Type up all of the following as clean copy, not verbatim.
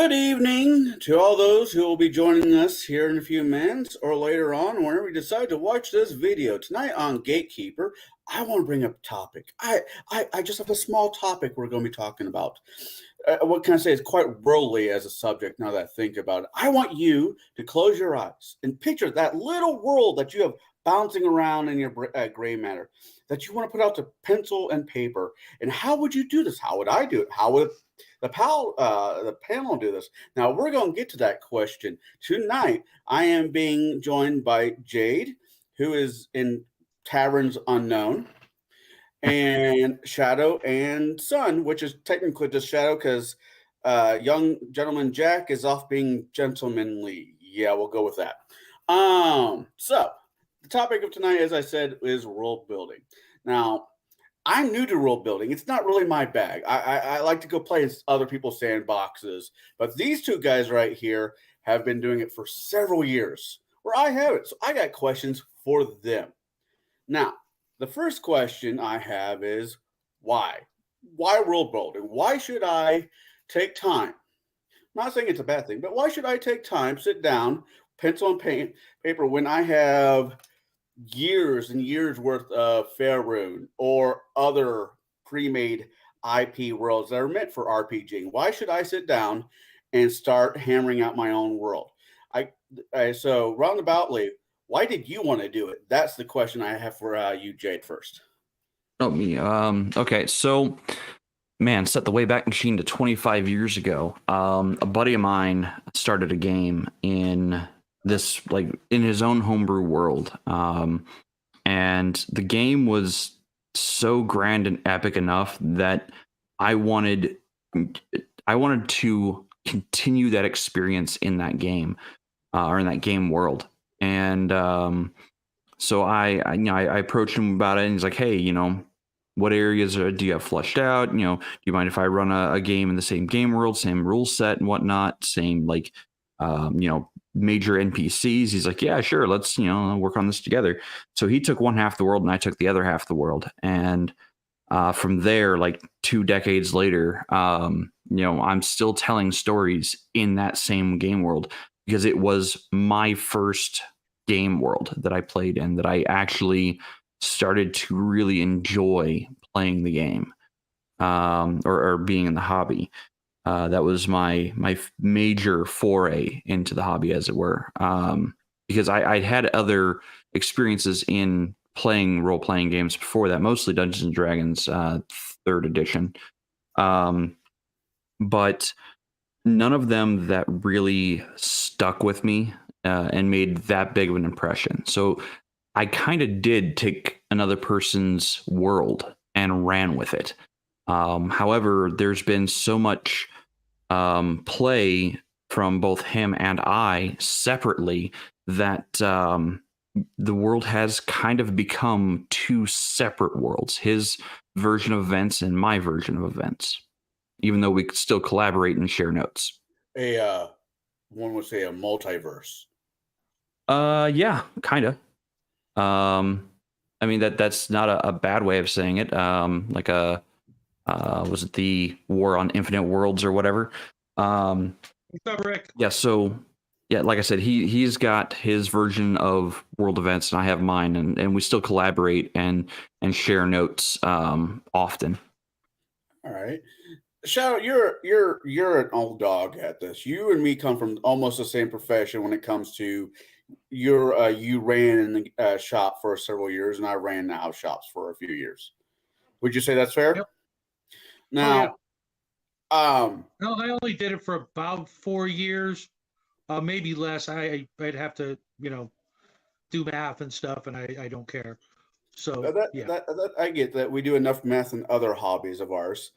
Good evening to all those who will be joining us here in a few minutes or later on whenever we decide to watch this video. Tonight on Gatekeeper, I want to bring up a topic. I just have a small topic we're going to be talking about. What can I say? It's quite worldly as a subject now that I think about it. I want you to close your eyes and picture that little world that you have bouncing around in your gray matter that you want to put out to pencil and paper. And how would you do this? How would I do it? How would the panel do this? Now we're going to get to that question tonight. I am being joined by Jaide, who is in Taverns Unknown, and Shadow and Sun, which is technically just Shadow because young gentleman Jack is off being gentlemanly. Yeah, we'll go with that. So the topic of tonight, as I said, is world building. Now, I'm new to world building. It's not really my bag. I like to go play in other people's sandboxes, but these two guys right here have been doing it for several years, where I haven't. So I got questions for them. Now, the first question I have is why? Why world building? Why should I take time? I'm not saying it's a bad thing, but why should I take time, sit down, pencil and paper when I have years and years worth of Faerun or other pre-made IP worlds that are meant for RPGing? Why should I sit down and start hammering out my own world? So roundaboutly, why did you want to do it? That's the question I have for you, Jaide, first. Oh, me. Okay, so, man, set the Wayback Machine to 25 years ago. A buddy of mine started a game in this, in his own homebrew world. And the game was so grand and epic enough that I wanted to continue that experience in that game, or in that game world. And so I approached him about it, and he's like, hey, what areas do you have fleshed out? Do you mind if I run a game in the same game world, same rule set and whatnot, same major NPCs? He's like, yeah, sure, let's work on this together. So he took one half of the world and I took the other half of the world, and from there, 2 decades later, I'm still telling stories in that same game world because it was my first game world that I played in, that I actually started to really enjoy playing the game, or being in the hobby. That was my major foray into the hobby, as it were, because I had other experiences in playing role-playing games before that, mostly Dungeons and Dragons 3rd edition, but none of them that really stuck with me and made that big of an impression. So I kind of did take another person's world and ran with it. However, there's been so much play from both him and I separately that the world has kind of become two separate worlds, his version of events and my version of events, even though we could still collaborate and share notes. One would say a multiverse. Yeah, kind of. I mean, that's not a bad way of saying it. Was it the War on Infinite Worlds or whatever? What's up, Rick? Yeah, so yeah, like I said, he's got his version of world events and I have mine, and we still collaborate and share notes often. All right. Shadow, you're an old dog at this. You and me come from almost the same profession when it comes to you ran in the shop for several years, and I ran the house shops for a few years. Would you say that's fair? Yep. Now, no, I only did it for about 4 years, maybe less. I'd have to, do math and stuff, and I don't care. So that I get that. We do enough math in other hobbies of ours.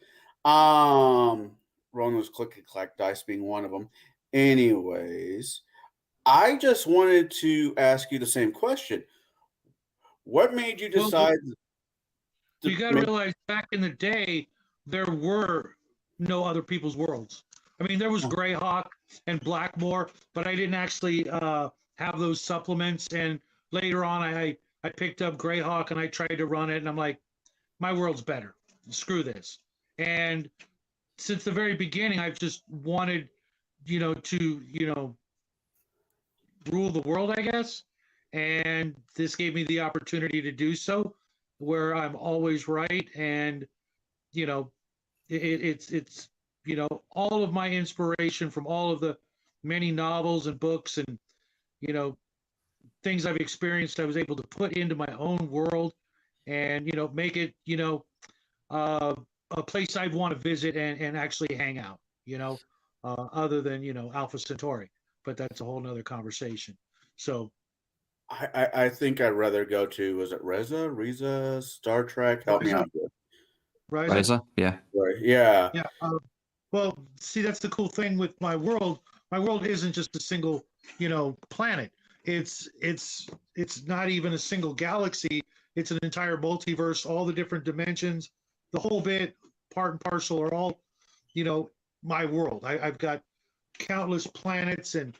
Rolling those click and clack dice being one of them. Anyways, I just wanted to ask you the same question. What made you decide? You got to realize back in the day, there were no other people's worlds. I mean, there was Greyhawk and Blackmore, but I didn't actually have those supplements. And later on, I picked up Greyhawk and I tried to run it, and I'm like, my world's better. Screw this. And since the very beginning, I've just wanted to rule the world, I guess. And this gave me the opportunity to do so, where I'm always right. And you know, it's all of my inspiration from all of the many novels and books and you know things I've experienced, I was able to put into my own world and make it uh, a place I'd want to visit and actually hang out. Other than Alpha Centauri, but that's a whole nother conversation. So I think I'd rather go to, was it Riza, Star Trek? Help me Riza, out here. Riza, yeah. Right. Yeah. yeah. Well, see, that's the cool thing with my world. My world isn't just a single, planet. It's not even a single galaxy. It's an entire multiverse, all the different dimensions, the whole bit, part and parcel are all, my world. I've got countless planets and,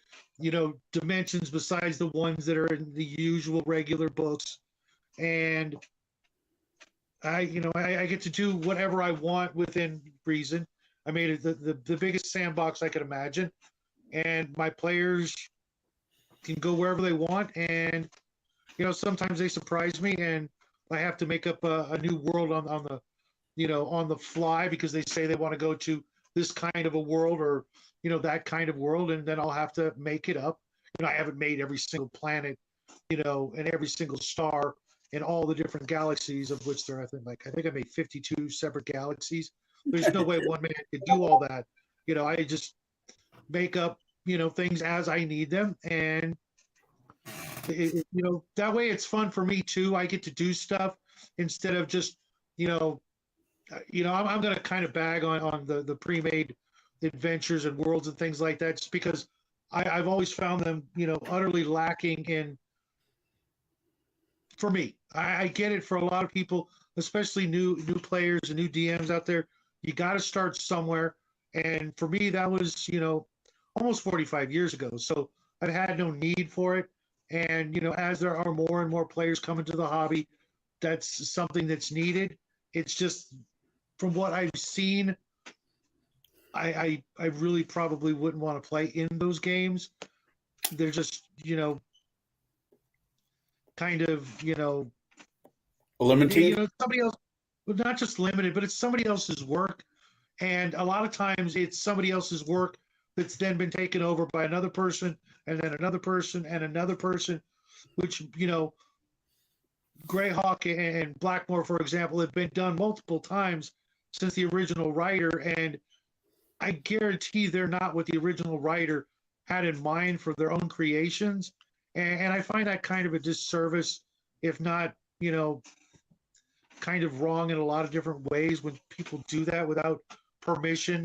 dimensions besides the ones that are in the usual regular books. And I get to do whatever I want within reason. I made it the biggest sandbox I could imagine, and my players can go wherever they want. And sometimes they surprise me, and I have to make up a new world on the on the fly because they say they want to go to this kind of a world or that kind of world, and then I'll have to make it up. I haven't made every single planet, and every single star in all the different galaxies, of which there are, I think I made 52 separate galaxies. There's no way one man could do all that. I just make up, things as I need them. And, that way it's fun for me too. I get to do stuff instead of just, I'm going to kind of bag on the pre-made adventures and worlds and things like that, just because I've always found them, utterly lacking in, for me. I get it for a lot of people, especially new players and new DMs out there. You got to start somewhere, and for me, that was almost 45 years ago. So I've had no need for it, and as there are more and more players coming to the hobby, that's something that's needed. It's just from what I've seen, I really probably wouldn't want to play in those games. They're just kind of Limiting. somebody else, not just limited, but it's somebody else's work. And a lot of times it's somebody else's work that's then been taken over by another person and then another person and another person, which, Greyhawk and Blackmore, for example, have been done multiple times since the original writer. And I guarantee they're not what the original writer had in mind for their own creations. And I find that kind of a disservice, if not, kind of wrong in a lot of different ways when people do that without permission,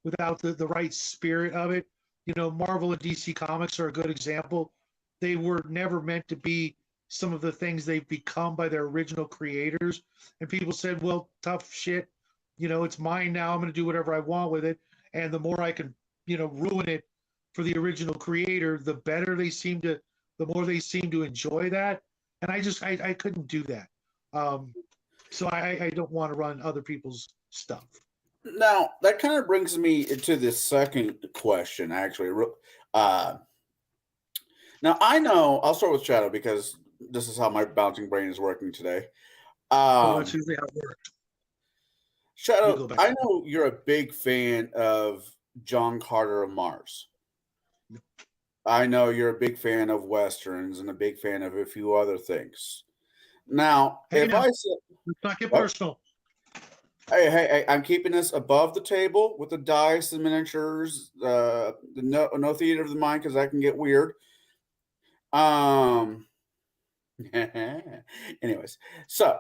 without the right spirit of it. Marvel and DC Comics are a good example. They were never meant to be some of the things they've become by their original creators. And people said, well, tough shit. It's mine now. I'm going to do whatever I want with it. And the more I can, ruin it for the original creator, the better the more they seem to enjoy that. And I couldn't do that. So I don't want to run other people's stuff. Now, that kind of brings me to this second question, actually. Now, I know, I'll start with Shadow because this is how my bouncing brain is working today. That's usually how it works. Shadow, I know you're a big fan of John Carter of Mars. I know you're a big fan of Westerns and a big fan of a few other things. Now, Hey, if I said, let's not get personal. Hey, I'm keeping this above the table with the dice, the miniatures, no theater of the mind because that can get weird. Anyways, so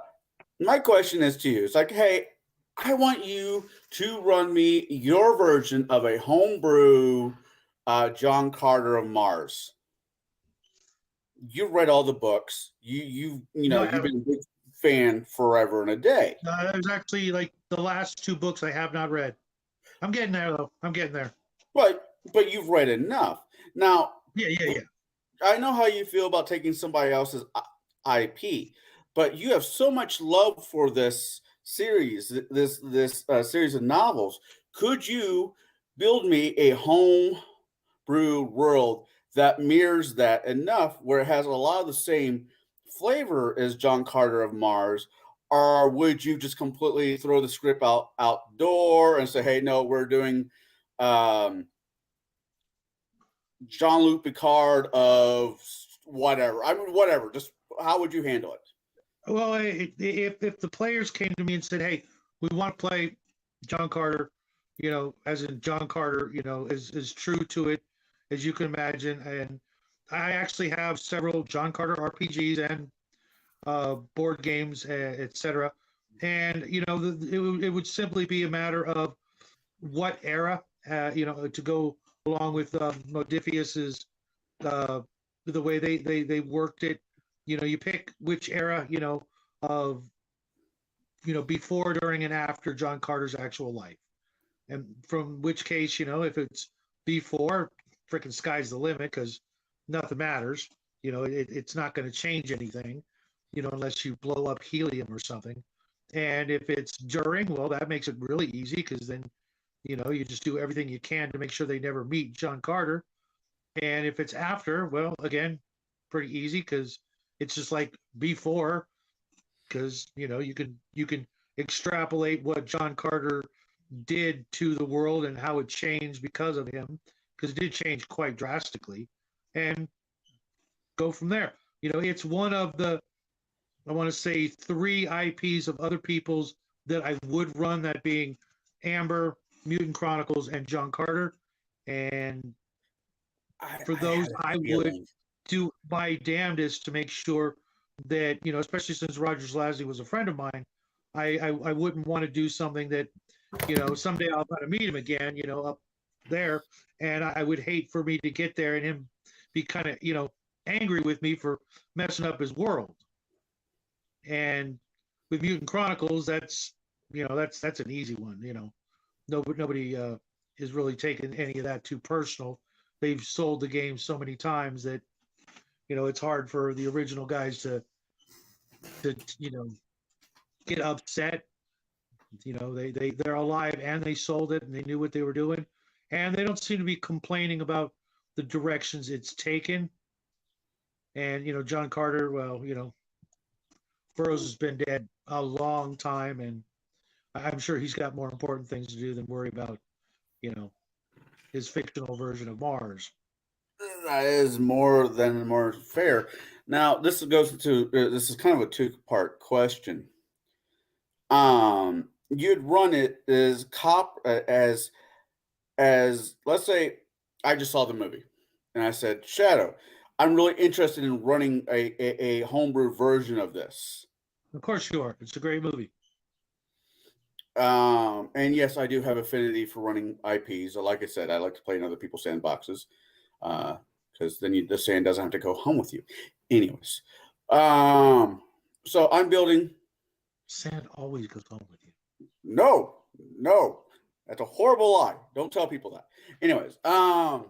my question is to you. It's like, hey, I want you to run me your version of a homebrew John Carter of Mars. You've read all the books. You've been a big fan forever and a day. There's actually like the last two books I have not read. I'm getting there though. I'm getting there. But you've read enough. Now, yeah. I know how you feel about taking somebody else's IP, but you have so much love for this series, this series of novels. Could you build me a home brew world that mirrors that enough where it has a lot of the same flavor as John Carter of Mars? Or would you just completely throw the script outdoor and say, hey, no, we're doing um, Jean-Luc Picard of whatever? I mean, whatever. Just how would you handle it? Well, if the players came to me and said, "Hey, we want to play John Carter," as in John Carter, is true to it as you can imagine, and I actually have several John Carter RPGs and board games, etc. And it would simply be a matter of what era, to go along with Modifius's the way they worked it. You pick which era, of before, during, and after John Carter's actual life, and from which case, if it's before, freaking sky's the limit because nothing matters. It's not going to change anything, unless you blow up helium or something. And if it's during, well, that makes it really easy because then, you just do everything you can to make sure they never meet John Carter. And if it's after, well, again, pretty easy because it's just like before, because you can extrapolate what John Carter did to the world and how it changed because of him, because it did change quite drastically, and go from there. It's one of the, I want to say, 3 IPs of other people's that I would run, that being Amber, Mutant Chronicles, and John Carter. And for those, I would do my damnedest to make sure that, especially since Rogers Lasley was a friend of mine, I wouldn't want to do something that, someday I'll try to meet him again, up there. And I would hate for me to get there and him be kind of, angry with me for messing up his world. And with Mutant Chronicles, that's an easy one. Nobody is really taking any of that too personal. They've sold the game so many times that it's hard for the original guys to get upset. They're alive and they sold it and they knew what they were doing, and they don't seem to be complaining about the directions it's taken. And John Carter, well, Burroughs has been dead a long time, and I'm sure he's got more important things to do than worry about his fictional version of Mars. That is more fair. Now, this goes to this is kind of a 2-part question. You'd run it as let's say I just saw the movie and I said, Shadow, I'm really interested in running a homebrew version of this. Of course you are. It's a great movie. And yes, I do have affinity for running IPs. Like I said, I like to play in other people's sandboxes, because then the sand doesn't have to go home with you. Anyways, so I'm building. Sand always goes home with you. No, that's a horrible lie. Don't tell people that. Anyways, how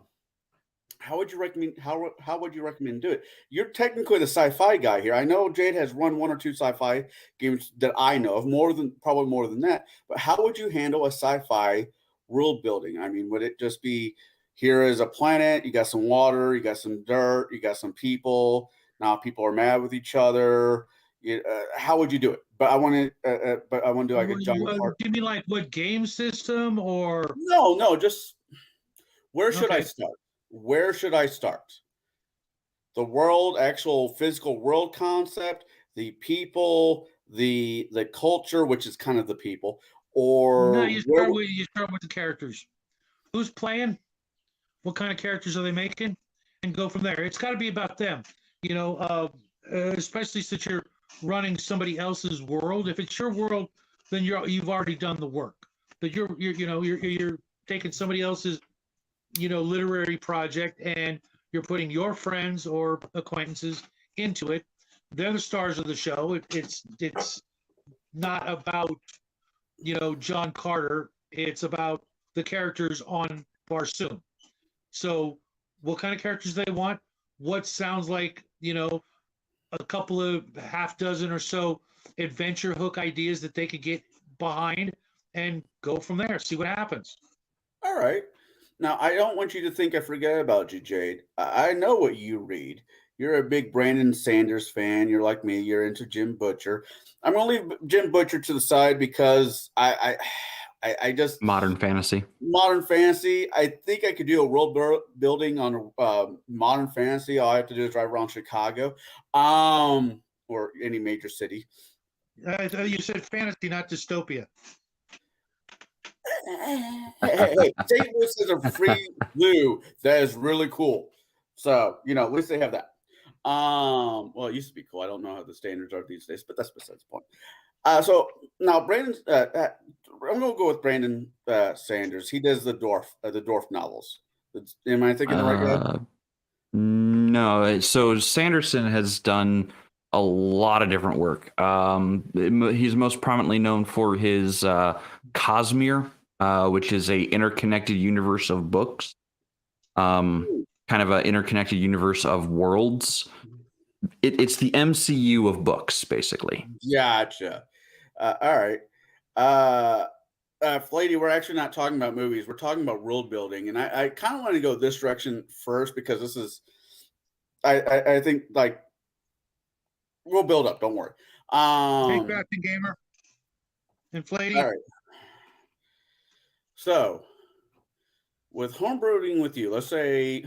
would you recommend do it? You're technically the sci-fi guy here. I know Jade has run 1 or 2 sci-fi games that I know of, probably more than that. But how would you handle a sci-fi world building? I mean, would it just be, here is a planet, you got some water, you got some dirt, you got some people. Now people are mad with each other. How would you do it? But I want to do like a John Carter. Do you mean like what game system or? No, just where should I start? Where should I start? The world, actual physical world concept, the people, the culture, which is kind of the people, or no, you start with the characters. Who's playing? What kind of characters are they making? And go from there. It's got to be about them, especially since you're running somebody else's world. If it's your world, then you've already done the work. But you're taking somebody else's literary project, and you're putting your friends or acquaintances into it. They're the stars of the show. It's not about John Carter. It's about the characters on Barsoom. So what kind of characters they want? What sounds like a couple of half dozen or so adventure hook ideas that they could get behind and go from there. See what happens. All right. Now, I don't want you to think I forget about you, Jade. I know what you read. You're a big Brandon Sanders fan. You're like me. You're into Jim Butcher. I'm going to leave Jim Butcher to the side because I just Modern fantasy. modern fantasy. I think I could do a world building on modern fantasy. All I have to do is drive around Chicago, or any major city. You said fantasy, not dystopia. Hey, St. Louis is a free zoo that is really cool. So, at least they have that. Well, it used to be cool. I don't know how the standards are these days, but that's besides the point. So now Brandon, I'm going to go with Brandon Sanders. He does the dwarf novels. Am I thinking the right guy? No. So Sanderson has done a lot of different work. He's most prominently known for his Cosmere, which is a interconnected universe of books, kind of an interconnected universe of worlds. It's the MCU of books, basically. Gotcha. All right. Flady, we're actually not talking about movies. We're talking about world building, and I kind of want to go this direction first because this is, I think, like, we'll build up. Don't worry. Take back the gamer. And Flady. All right. So, with homebrewing with you, let's say,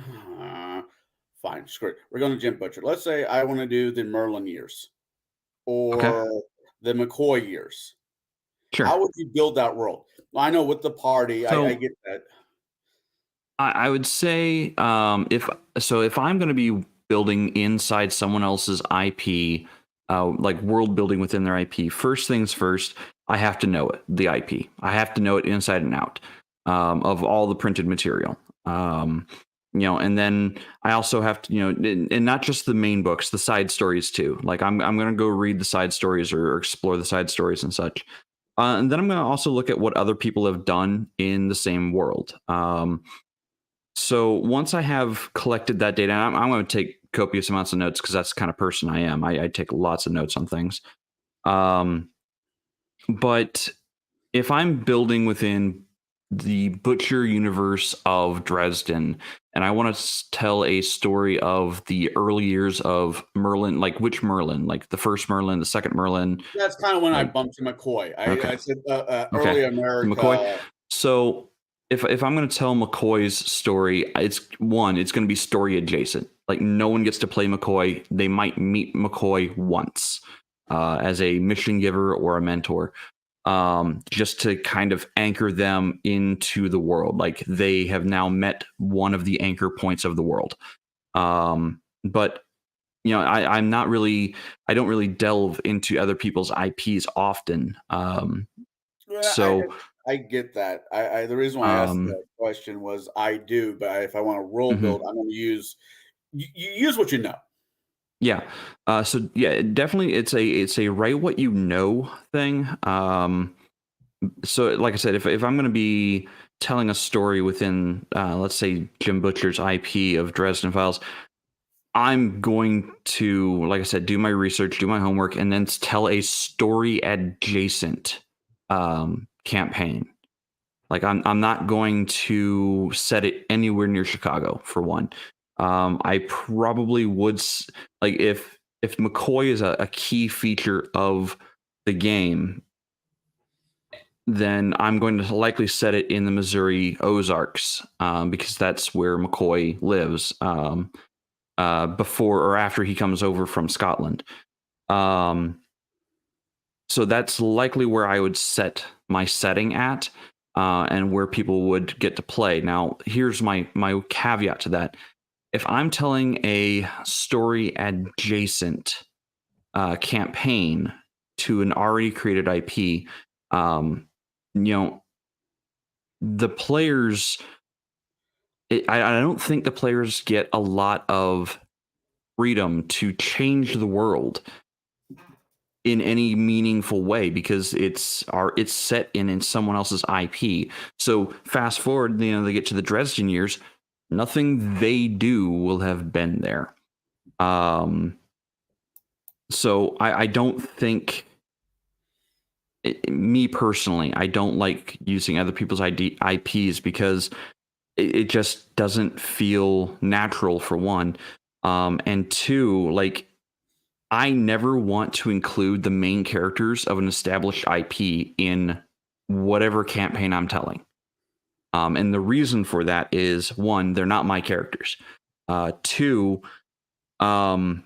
fine, screw it. We're going to Jim Butcher. Let's say I want to do the Merlin years or the McCoy years. Sure. How would you build that world? I know with the party, So, I get that. I would say if I'm going to be building inside someone else's IP, like world building within their IP, first things first, I have to know it, the IP. I have to know it inside and out of all the printed material. And then I also have to, and not just the main books, the side stories too. Like I'm going to go read the side stories or explore the side stories and such. And then I'm going to also look at what other people have done in the same world. So once I have collected that data, I'm going to take copious amounts of notes because that's the kind of person I am. I take lots of notes on things. But if I'm building within the Butcher universe of Dresden, and I want to tell a story of the early years of Merlin, like which Merlin, like the first Merlin, the second Merlin. That's kind of when I bumped to McCoy. I said early America. McCoy. So if I'm going to tell McCoy's story, it's going to be story adjacent. Like no one gets to play McCoy. They might meet McCoy once as a mission giver or a mentor. Just to kind of anchor them into the world. Like they have now met one of the anchor points of the world. But I don't really delve into other people's IPs often. So I get that. The reason why I asked that question was I do, but if I want to role build, I'm going to use what you know. Yeah. So yeah, definitely it's a write what you know thing. So like I said, if I'm going to be telling a story within, let's say Jim Butcher's IP of Dresden Files, I'm going to, like I said, do my research, do my homework, and then tell a story adjacent campaign. Like I'm not going to set it anywhere near Chicago for one. I probably would like if McCoy is a key feature of the game, then I'm going to likely set it in the Missouri Ozarks because that's where McCoy lives before or after he comes over from Scotland. So that's likely where I would set my setting at and where people would get to play. Now, here's my caveat to that. If I'm telling a story adjacent campaign to an already created IP, the players, I don't think the players get a lot of freedom to change the world in any meaningful way because it's set in someone else's IP. So fast forward, they get to the Dresden years. Nothing they do will have been there. So I don't think, me personally, I don't like using other people's IPs because it just doesn't feel natural, for one. And two, like, I never want to include the main characters of an established IP in whatever campaign I'm telling. And the reason for that is, one, they're not my characters. Two, um,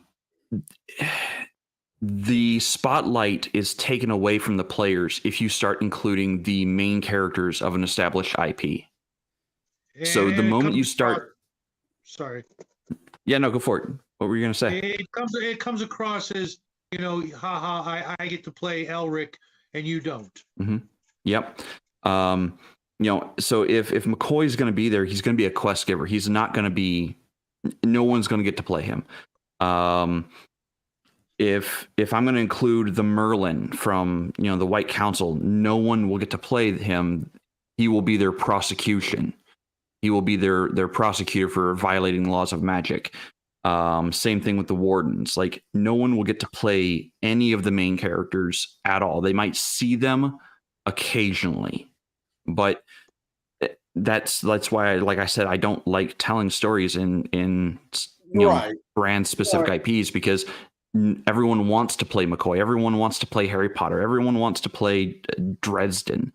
the spotlight is taken away from the players if you start including the main characters of an established IP. So the moment you start, sorry. Yeah, no, go for it. What were you going to say? It comes across as, I get to play Elric and you don't. Mm-hmm. Yep. So if McCoy's going to be there, he's going to be a quest giver. He's not going to be. No one's going to get to play him. If I'm going to include the Merlin from the White Council, no one will get to play him. He will be their prosecution. He will be their prosecutor for violating laws of magic. Same thing with the Wardens. Like, no one will get to play any of the main characters at all. They might see them occasionally, but that's why, like I said, I don't like telling stories in brand specific IPs, because everyone wants to play McCoy. Everyone wants to play Harry Potter. Everyone wants to play Dresden.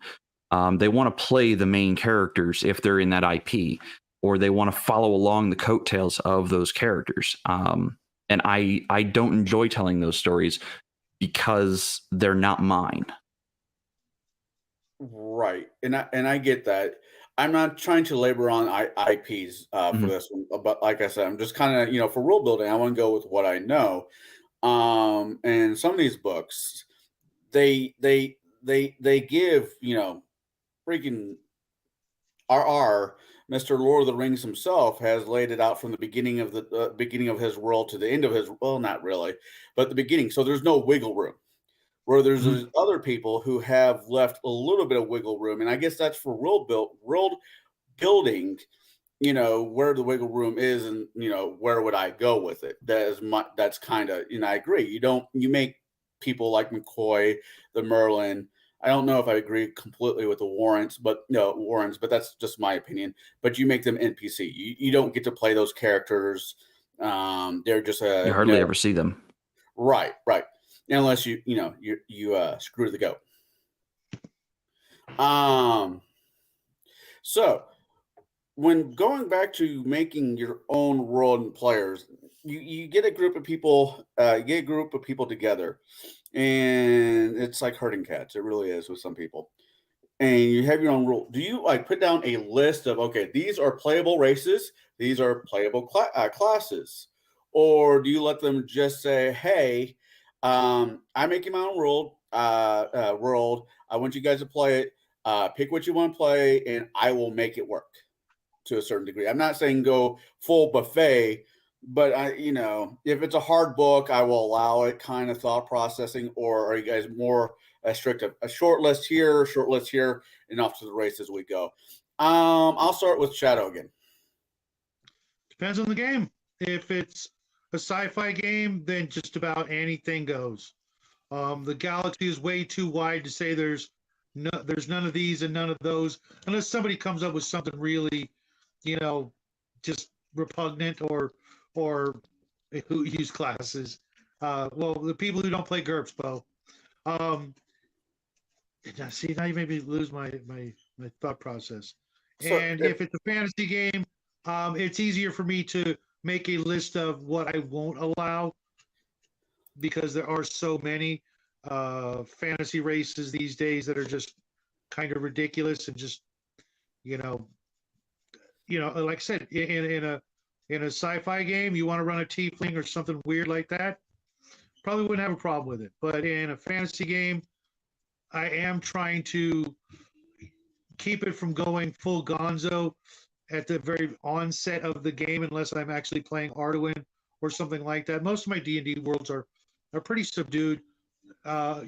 They want to play the main characters if they're in that IP, or they want to follow along the coattails of those characters. And I don't enjoy telling those stories because they're not mine. Right. And I get that. I'm not trying to labor on IPs for this one, but like I said, I'm just kind of, for world building, I want to go with what I know. And some of these books, they give, freaking Mr. Lord of the Rings himself has laid it out from the beginning of the beginning of his world to the end of his, well, not really, but the beginning. So there's no wiggle room. Where there's other people who have left a little bit of wiggle room, and I guess that's for world building. Where the wiggle room is, and where would I go with it? That's kind of, I agree. You make people like McCoy, the Merlin. I don't know if I agree completely with the Warrens, but that's just my opinion. But you make them NPC. You don't get to play those characters. They're just you hardly ever see them. Right. Unless you screw the goat. So when going back to making your own world and players, you get a group of people, together, and it's like herding cats. It really is with some people. And you have your own rule. Do you put down a list of, okay, these are playable races, these are playable classes, or do you let them just say, hey, I'm making my own world. I want you guys to play it. Pick what you want to play, and I will make it work to a certain degree. I'm not saying go full buffet, but if it's a hard book, I will allow it kind of thought processing. Or are you guys more strict of a short list here, and off to the races we go? I'll start with Shadow again. Depends on the game. If it's a sci-fi game, then just about anything goes. The galaxy is way too wide to say there's none of these and none of those, unless somebody comes up with something really, just repugnant or who use classes. Well, the people who don't play GURPS, Bo. See, now you made me lose my thought process. So if it's a fantasy game, it's easier for me to make a list of what I won't allow, because there are so many fantasy races these days that are just kind of ridiculous, and just like I said, in a sci-fi game, you want to run a tiefling or something weird like that, probably wouldn't have a problem with it. But in a fantasy game, I am trying to keep it from going full gonzo at the very onset of the game, unless I'm actually playing Arduin or something like that. Most of my D&D worlds are pretty subdued. I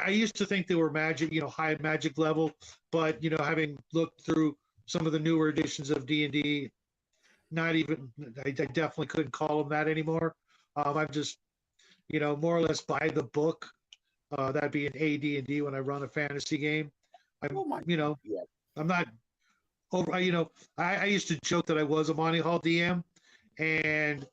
used to think they were magic, high magic level, but having looked through some of the newer editions of D&D, I definitely couldn't call them that anymore. I'm just, more or less by the book. That'd be an AD&D when I run a fantasy game. I'm not over. You know, I used to joke that I was a Monty Hall DM, and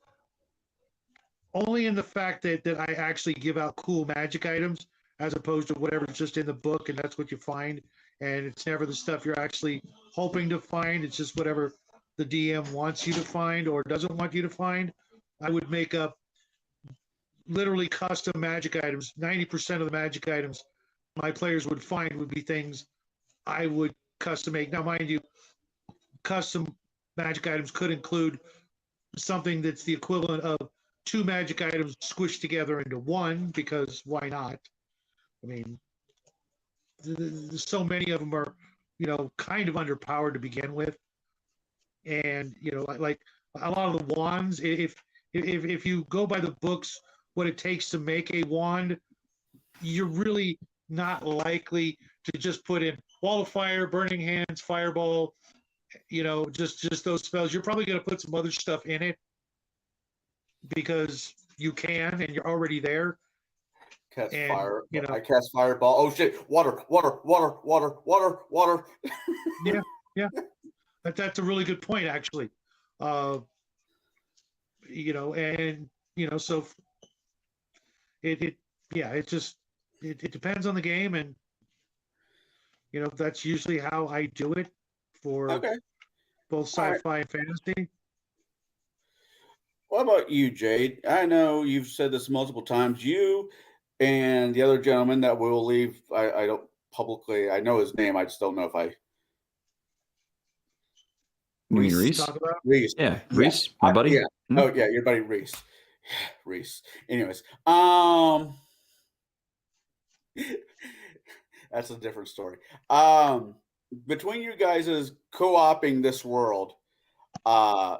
only in the fact that I actually give out cool magic items as opposed to whatever's just in the book, and that's what you find. And it's never the stuff you're actually hoping to find. It's just whatever the DM wants you to find or doesn't want you to find. I would make up literally custom magic items. 90% of the magic items my players would find would be things I would custom make. Now, mind you, custom magic items could include something that's the equivalent of two magic items squished together into one, because why not? I mean, so many of them are, you know, kind of underpowered to begin with. And, you know, like a lot of the wands, if you go by the books, what it takes to make a wand, you're really not likely to just put in wall of fire, burning hands, fireball, you know, just those spells. You're probably going to put some other stuff in it because you can and you're already there. Cast And, fire. you know, I cast fireball. Oh shit! Water, water, water, water, water, water. yeah. That's a really good point, actually. You know, and you know, so it yeah, it just it depends on the game, and you know, that's usually how I do it for Okay. both All right. sci-fi and fantasy. What about you, Jade? I know you've said this multiple times. You and the other gentleman that we'll leave. I don't publicly. I know his name. I just don't know if I. You mean Reese? Talk about. Reese. Yeah, Reese, my buddy. Yeah. Hmm? Oh yeah, your buddy Reese. Reese. Anyways, that's a different story. Between you guys is co-oping this world,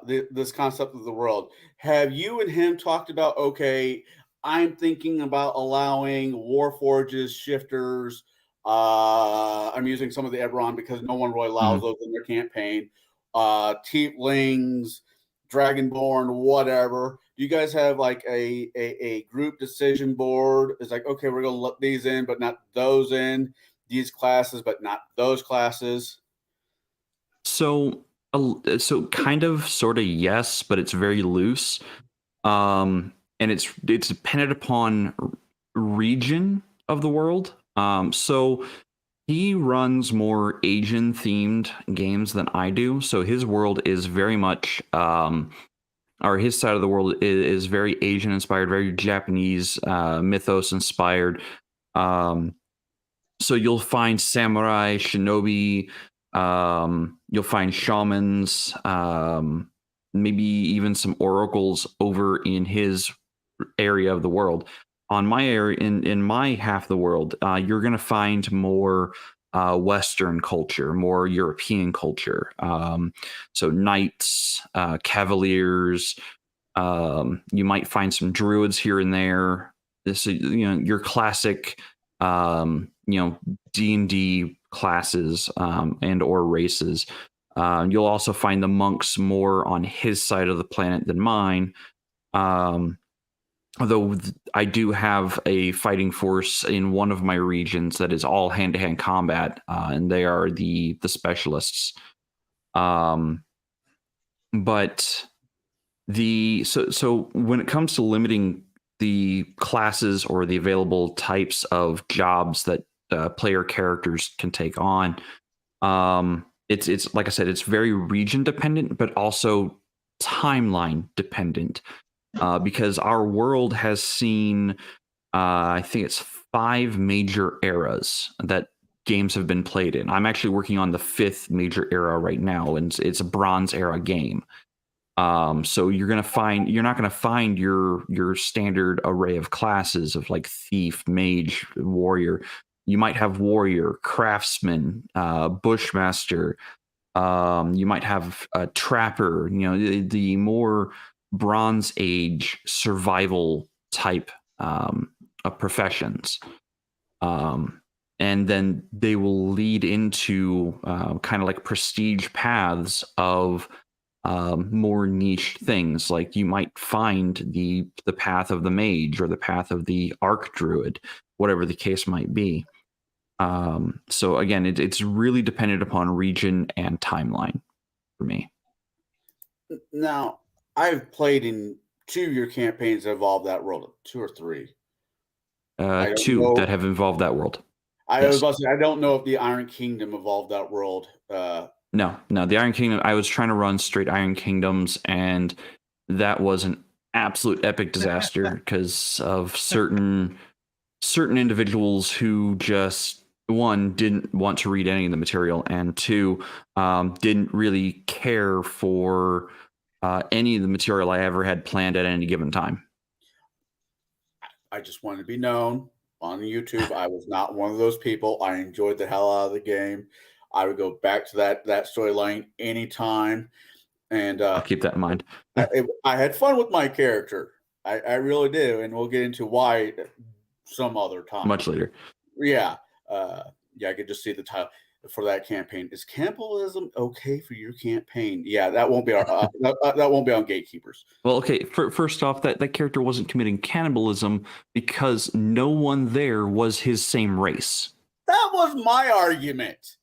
this concept of the world, have you and him talked about, okay, I'm thinking about allowing Warforges, shifters, I'm using some of the Eberron because no one really allows those in their campaign, tieflings, dragonborn, whatever. Do you guys have like a group decision board? It's like, okay, we're gonna let these in, but not those in, these classes, but not those classes. So kind of, sort of, yes, but it's very loose. And it's dependent upon region of the world. So he runs more Asian themed games than I do. So his world is very much, or his side of the world is very Asian inspired, very Japanese mythos inspired. So you'll find samurai, shinobi, you'll find shamans, maybe even some oracles over in his area of the world. On my area, in my half of the world, you're going to find more Western culture, more European culture. So knights, cavaliers. You might find some druids here and there. This, you know, your classic, D&D classes and or races. You'll also find the monks more on his side of the planet than mine. Although I do have a fighting force in one of my regions that is all hand-to-hand combat, and they are the specialists. But so when it comes to limiting the classes or the available types of jobs that player characters can take on, it's like I said, it's very region dependent, but also timeline dependent. Because our world has seen, I think it's 5 major eras that games have been played in. I'm actually working on the 5th major era right now, and it's a Bronze Era game. So you're not gonna find your standard array of classes of like thief, mage, warrior. You might have warrior, craftsman, bushmaster. You might have a trapper. You know, the more Bronze Age survival type of professions, and then they will lead into kind of like prestige paths of more niche things. Like you might find the path of the mage or the path of the arc druid, whatever the case might be. So again, it's really dependent upon region and timeline for me. Now, I've played in 2 of your campaigns that involve that world, 2 or 3. I don't 2 know. that have involved that world. I was Yes. about to say, I don't know if the Iron Kingdom involved that world. No, the Iron Kingdom. I was trying to run straight Iron Kingdoms, and that was an absolute epic disaster because of certain individuals who just, one, didn't want to read any of the material, and 2, didn't really care for any of the material I ever had planned at any given time. I just wanted to be known on YouTube. I was not one of those people. I enjoyed the hell out of the game. I would go back to that storyline anytime, and I'll keep that in mind. I had fun with my character. I really do, and we'll get into why some other time. Much later. Yeah, I could just see the title for that campaign. Is cannibalism okay for your campaign? Yeah, that won't be our that won't be on Gatekeepers. Well, okay. First off, that character wasn't committing cannibalism because no one there was his same race. That was my argument.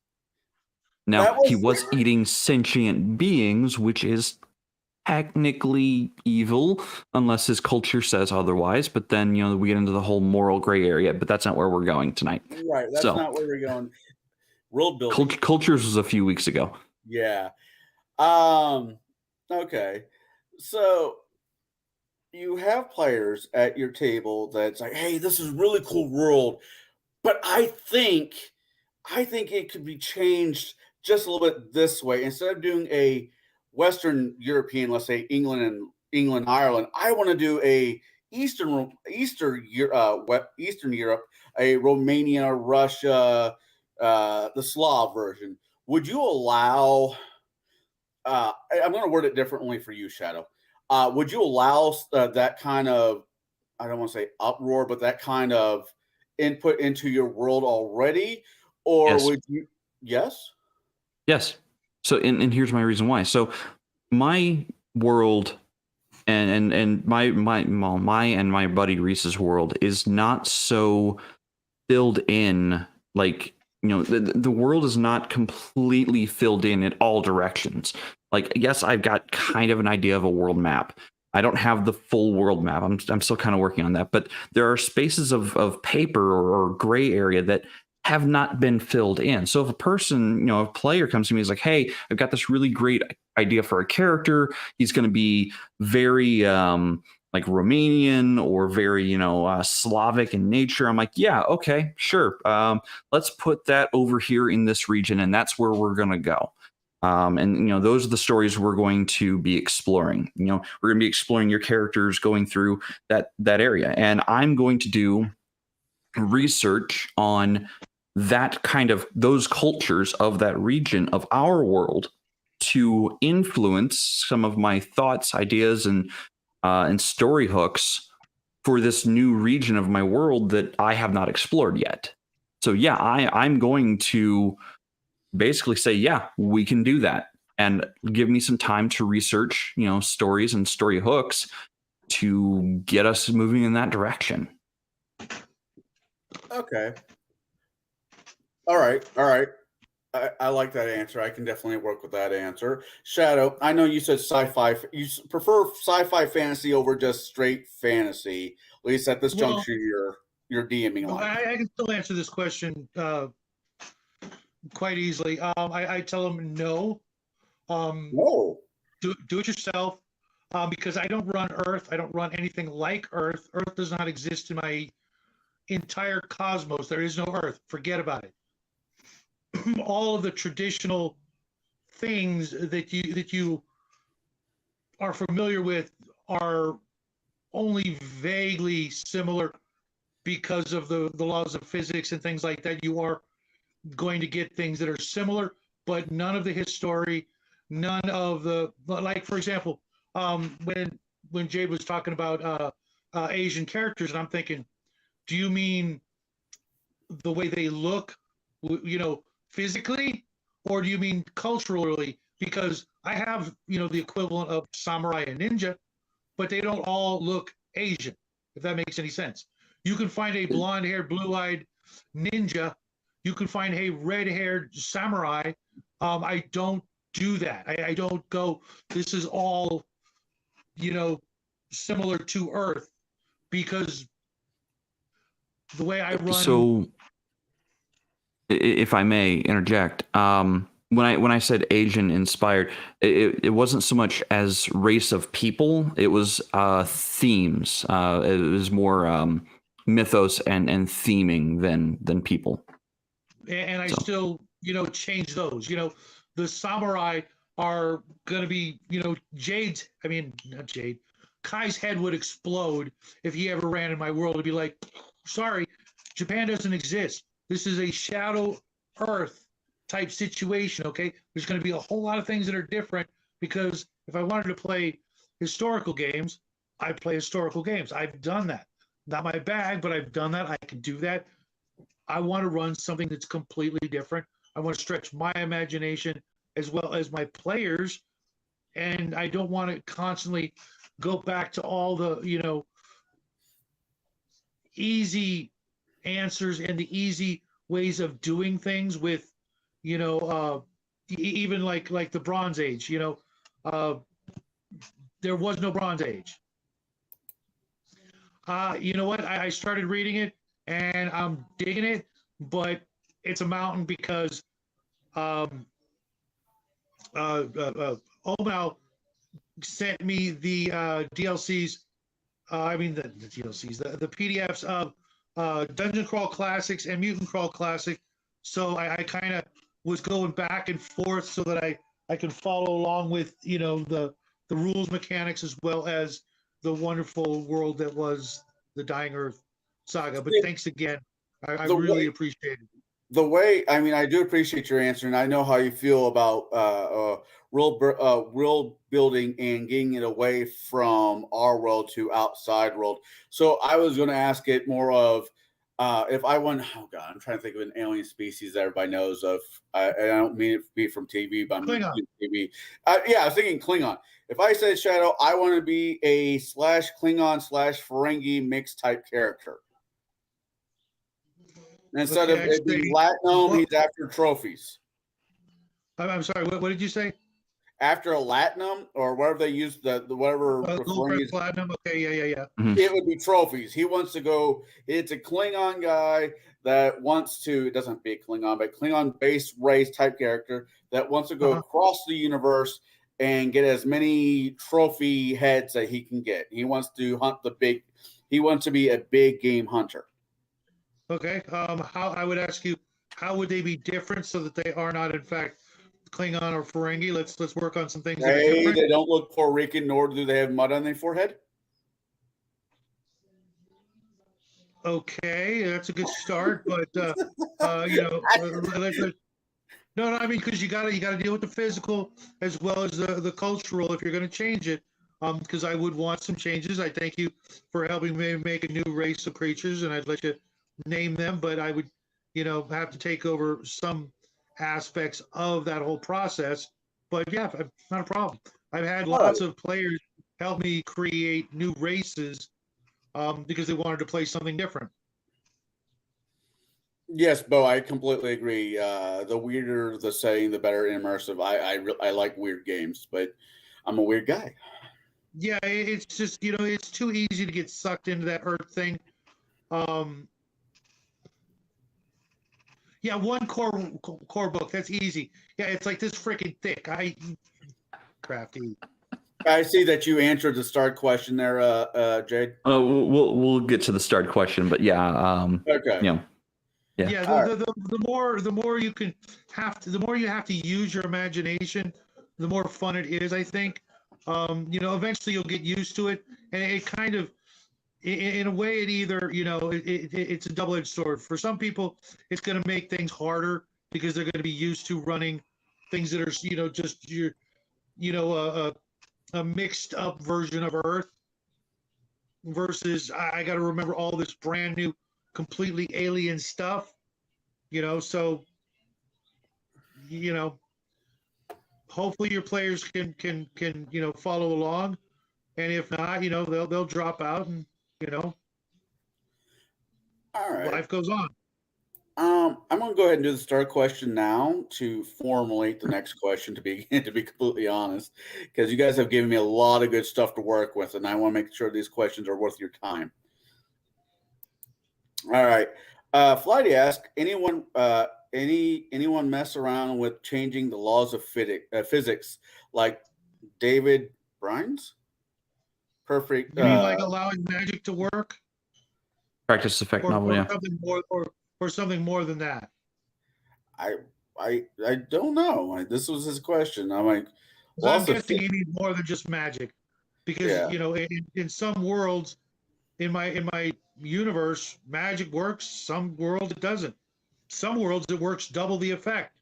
Now, he was eating sentient beings, which is technically evil, unless his culture says otherwise. But then, we get into the whole moral gray area, but that's not where we're going tonight. Right, that's not where we're going. World building. Cultures was a few weeks ago. Yeah. Okay. So you have players at your table that's like, hey, this is a really cool world, but I think it could be changed just a little bit this way. Instead of doing a Western European, let's say England, Ireland, I want to do a Eastern Europe, a Romania, Russia, the Slav version. Would you allow? I'm going to word it differently for you, Shadow. Would you allow that kind of, I don't want to say uproar, but that kind of input into your world already? Or yes. would you? Yes. Yes. So, and here's my reason why. So, my world and my and my buddy Reese's world is not so filled in. Like, the world is not completely filled in all directions. Like, yes, I've got kind of an idea of a world map. I don't have the full world map. I'm still kind of working on that. But there are spaces of paper or gray area that have not been filled in. So if a person, a player comes to me, is like, hey, I've got this really great idea for a character. He's going to be very like Romanian or very, Slavic in nature. I'm like, yeah, okay, sure. Let's put that over here in this region, and that's where we're going to go. And those are the stories we're going to be exploring. We're going to be exploring your characters going through that area, and I'm going to do research on that kind of those cultures of that region of our world to influence some of my thoughts, ideas, and story hooks for this new region of my world that I have not explored yet. So yeah, I'm going to basically say, yeah, we can do that, and give me some time to research, stories and story hooks to get us moving in that direction. Okay. All right. I like that answer. I can definitely work with that answer. Shadow, I know you said sci-fi. You prefer sci-fi fantasy over just straight fantasy. At least at this juncture, you're DMing on. I can still answer this question quite easily. I tell them no. No. Do it yourself. Because I don't run Earth. I don't run anything like Earth. Earth does not exist in my entire cosmos. There is no Earth. Forget about it. All of the traditional things that you are familiar with are only vaguely similar because of the laws of physics and things like that. You are going to get things that are similar, but none of the history, none of the, like, for example, when Jaide was talking about Asian characters, and I'm thinking, do you mean the way they look, physically, or do you mean culturally? Because I have, the equivalent of samurai and ninja, but they don't all look Asian, if that makes any sense. You can find a blonde-haired, blue-eyed ninja. you can find a red-haired samurai. I don't do that. I don't go, this is all, similar to Earth, because the way I run. So, if I may interject, when I said Asian inspired, it wasn't so much as race of people. It was themes. It was more mythos and theming than people. And I still, change those. The samurai are going to be, Jade's, I mean, not Jade, Kai's head would explode if he ever ran in my world. It'd be like, sorry, Japan doesn't exist. This is a Shadow Earth type situation, okay? There's going to be a whole lot of things that are different, because if I wanted to play historical games, I play historical games. I've done that. Not my bag, but I've done that. I can do that. I want to run something that's completely different. I want to stretch my imagination as well as my players. And I don't want to constantly go back to all the, easy answers and the easy ways of doing things with, even like the Bronze Age, there was no Bronze Age. You know what? I started reading it and I'm digging it, but it's a mountain because Omau sent me the DLCs. I mean the DLCs, the PDFs of Dungeon Crawl Classics and Mutant Crawl Classic. So I kind of was going back and forth so that I can follow along with the rules mechanics as well as the wonderful world that was the Dying Earth saga. But thanks again. I really appreciate it. The way, I mean, I do appreciate your answer, and I know how you feel about world building and getting it away from our world to outside world. So I was going to ask it more of if I went, oh God, I'm trying to think of an alien species that everybody knows of. I don't mean it to be from TV, but I'm Klingon. TV. Yeah, I was thinking Klingon. If I said Shadow, I want to be a /Klingon /Ferengi mixed type character. Instead of it being Latinum, he's after trophies. I'm sorry, what did you say? After a Latinum or whatever they use, the whatever. Platinum, okay, yeah. Mm-hmm. It would be trophies. He wants to go, it's a Klingon guy that wants to, it doesn't be a Klingon, but Klingon-based race type character that wants to go across the universe and get as many trophy heads that he can get. He wants to hunt he wants to be a big game hunter. Okay. How I would ask you, how would they be different so that they are not in fact Klingon or Ferengi? Let's work on some things that are different. They don't look Puerto Rican, nor do they have mud on their forehead. Okay, that's a good start, but no, I mean, because you gotta deal with the physical as well as the cultural if you're gonna change it. Because I would want some changes. I thank you for helping me make a new race of creatures, and I'd let you name them, but I would, have to take over some aspects of that whole process. But yeah, not a problem. I've had lots of players help me create new races because they wanted to play something different. Yes, Bo, I completely agree. The weirder the setting, the better immersive. I like weird games, but I'm a weird guy. Yeah, it's just it's too easy to get sucked into that Earth thing. Yeah, one core book, that's easy. Yeah, it's like this freaking thick. Crafty. I see that you answered the start question there, Jade. We'll get to the start question, but yeah. Okay. Yeah. The more you the more you have to use your imagination, the more fun it is, I think. Eventually you'll get used to it, and it kind of, in a way, it either it's a double-edged sword. For some people, it's going to make things harder because they're going to be used to running things that are just your a mixed up version of Earth versus I got to remember all this brand new, completely alien stuff. So hopefully your players can follow along, and if not, they'll drop out, and all right, life goes on. I'm going to go ahead and do the start question now to formulate the next question. To be to be completely honest, because you guys have given me a lot of good stuff to work with, and I want to make sure these questions are worth your time. All right, Flighty asked, anyone mess around with changing the laws of physics, like David Brines? Perfect. You mean like allowing magic to work, Practice effect novel, yeah. something more, or something more than that? I don't know. This was his question. I'm like, I'm guessing you need more than just magic, because Yeah. you know, in some worlds, in my universe, magic works. Some worlds it doesn't. Some worlds it works double the effect.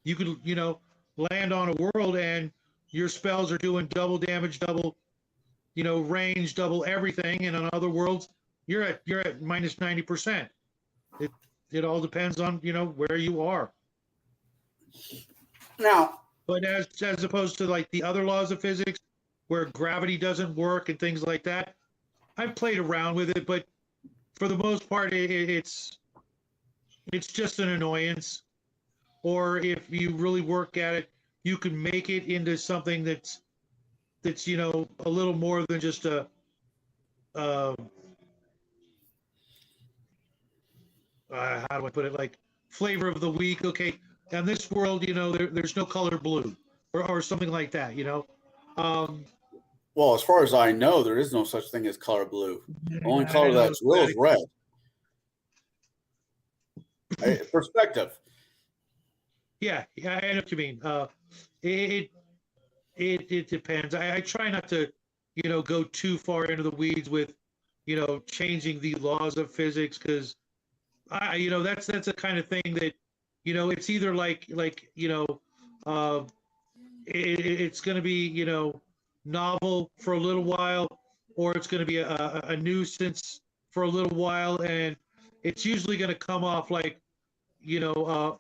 You could, you know, land on a world and your spells are doing double damage, double, you know, range, double everything, and on other worlds you're at minus 90%. It all depends on, you know, where you are. Now, But as opposed to like the other laws of physics where gravity doesn't work and things like that, I've played around with it, but for the most part, it's just an annoyance. Or if you really work at it, you can make it into something that's you know, a little more than just a how do I put it, like flavor of the week. Okay, in this world, you know, there's no color blue, or something like that. You know. Well, as far as I know, there is no such thing as color blue. The only color that's real is red. Perspective. Yeah, I know what you mean. It depends. I try not to, you know, go too far into the weeds with, you know, changing the laws of physics, because you know, that's the kind of thing that, you know, it's either like you know, it's going to be, you know, novel for a little while, or it's going to be a nuisance for a little while, and it's usually going to come off like, you know,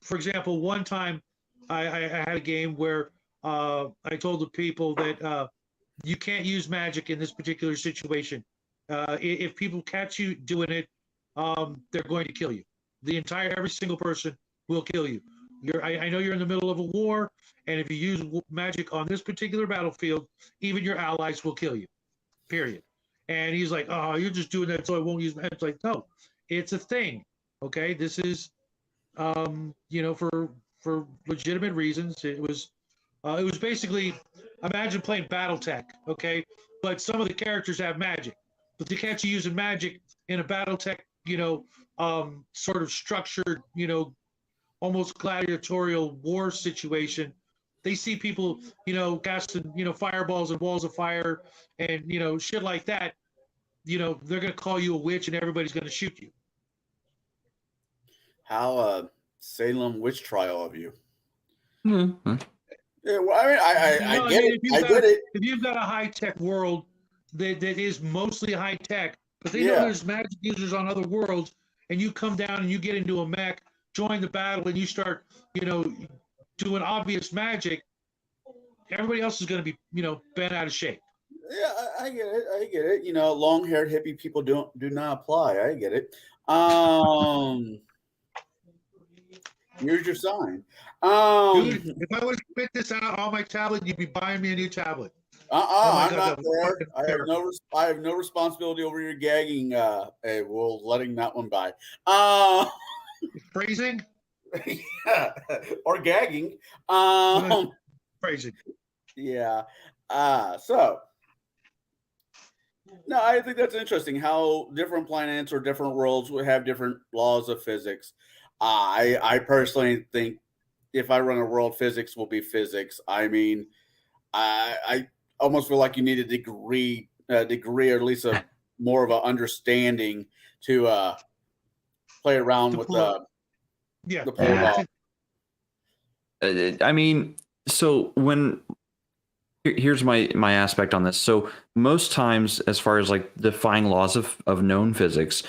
for example, one time I had a game where I told the people that you can't use magic in this particular situation. If people catch you doing it, they're going to kill you. Every single person will kill you. I know you're in the middle of a war, and if you use magic on this particular battlefield, even your allies will kill you. Period. And he's like, "Oh, you're just doing that so I won't use magic." It's like, no, it's a thing. Okay, this is, you know, for legitimate reasons. It was basically, imagine playing BattleTech, okay, but some of the characters have magic, but they catch you using magic in a BattleTech, you know, sort of structured, you know, almost gladiatorial war situation. They see people, you know, casting, you know, fireballs and walls of fire and, you know, shit like that. You know, they're going to call you a witch and everybody's going to shoot you. How Salem witch trial of you? Mm-hmm. Yeah, well, I mean, I get it. I get it. If you've got a high-tech world that is mostly high-tech, but they know there's magic users on other worlds, and you come down and you get into a mech, join the battle, and you start, you know, doing obvious magic, everybody else is going to be, you know, bent out of shape. Yeah, I get it. I get it. You know, long-haired hippie people do not apply. I get it. Here's your sign. Dude, if I was to spit this out on my tablet, you'd be buying me a new tablet. I'm not there. I have no responsibility over your gagging. We'll letting that one by. Phrasing? Or gagging. Phrasing. Yeah. So no, I think that's interesting how different planets or different worlds would have different laws of physics. I personally think if I run a world, physics will be physics. I mean, I almost feel like you need a degree, or at least a more of an understanding to play around with the law. I mean, so here's my aspect on this. So most times, as far as like defying laws of known physics,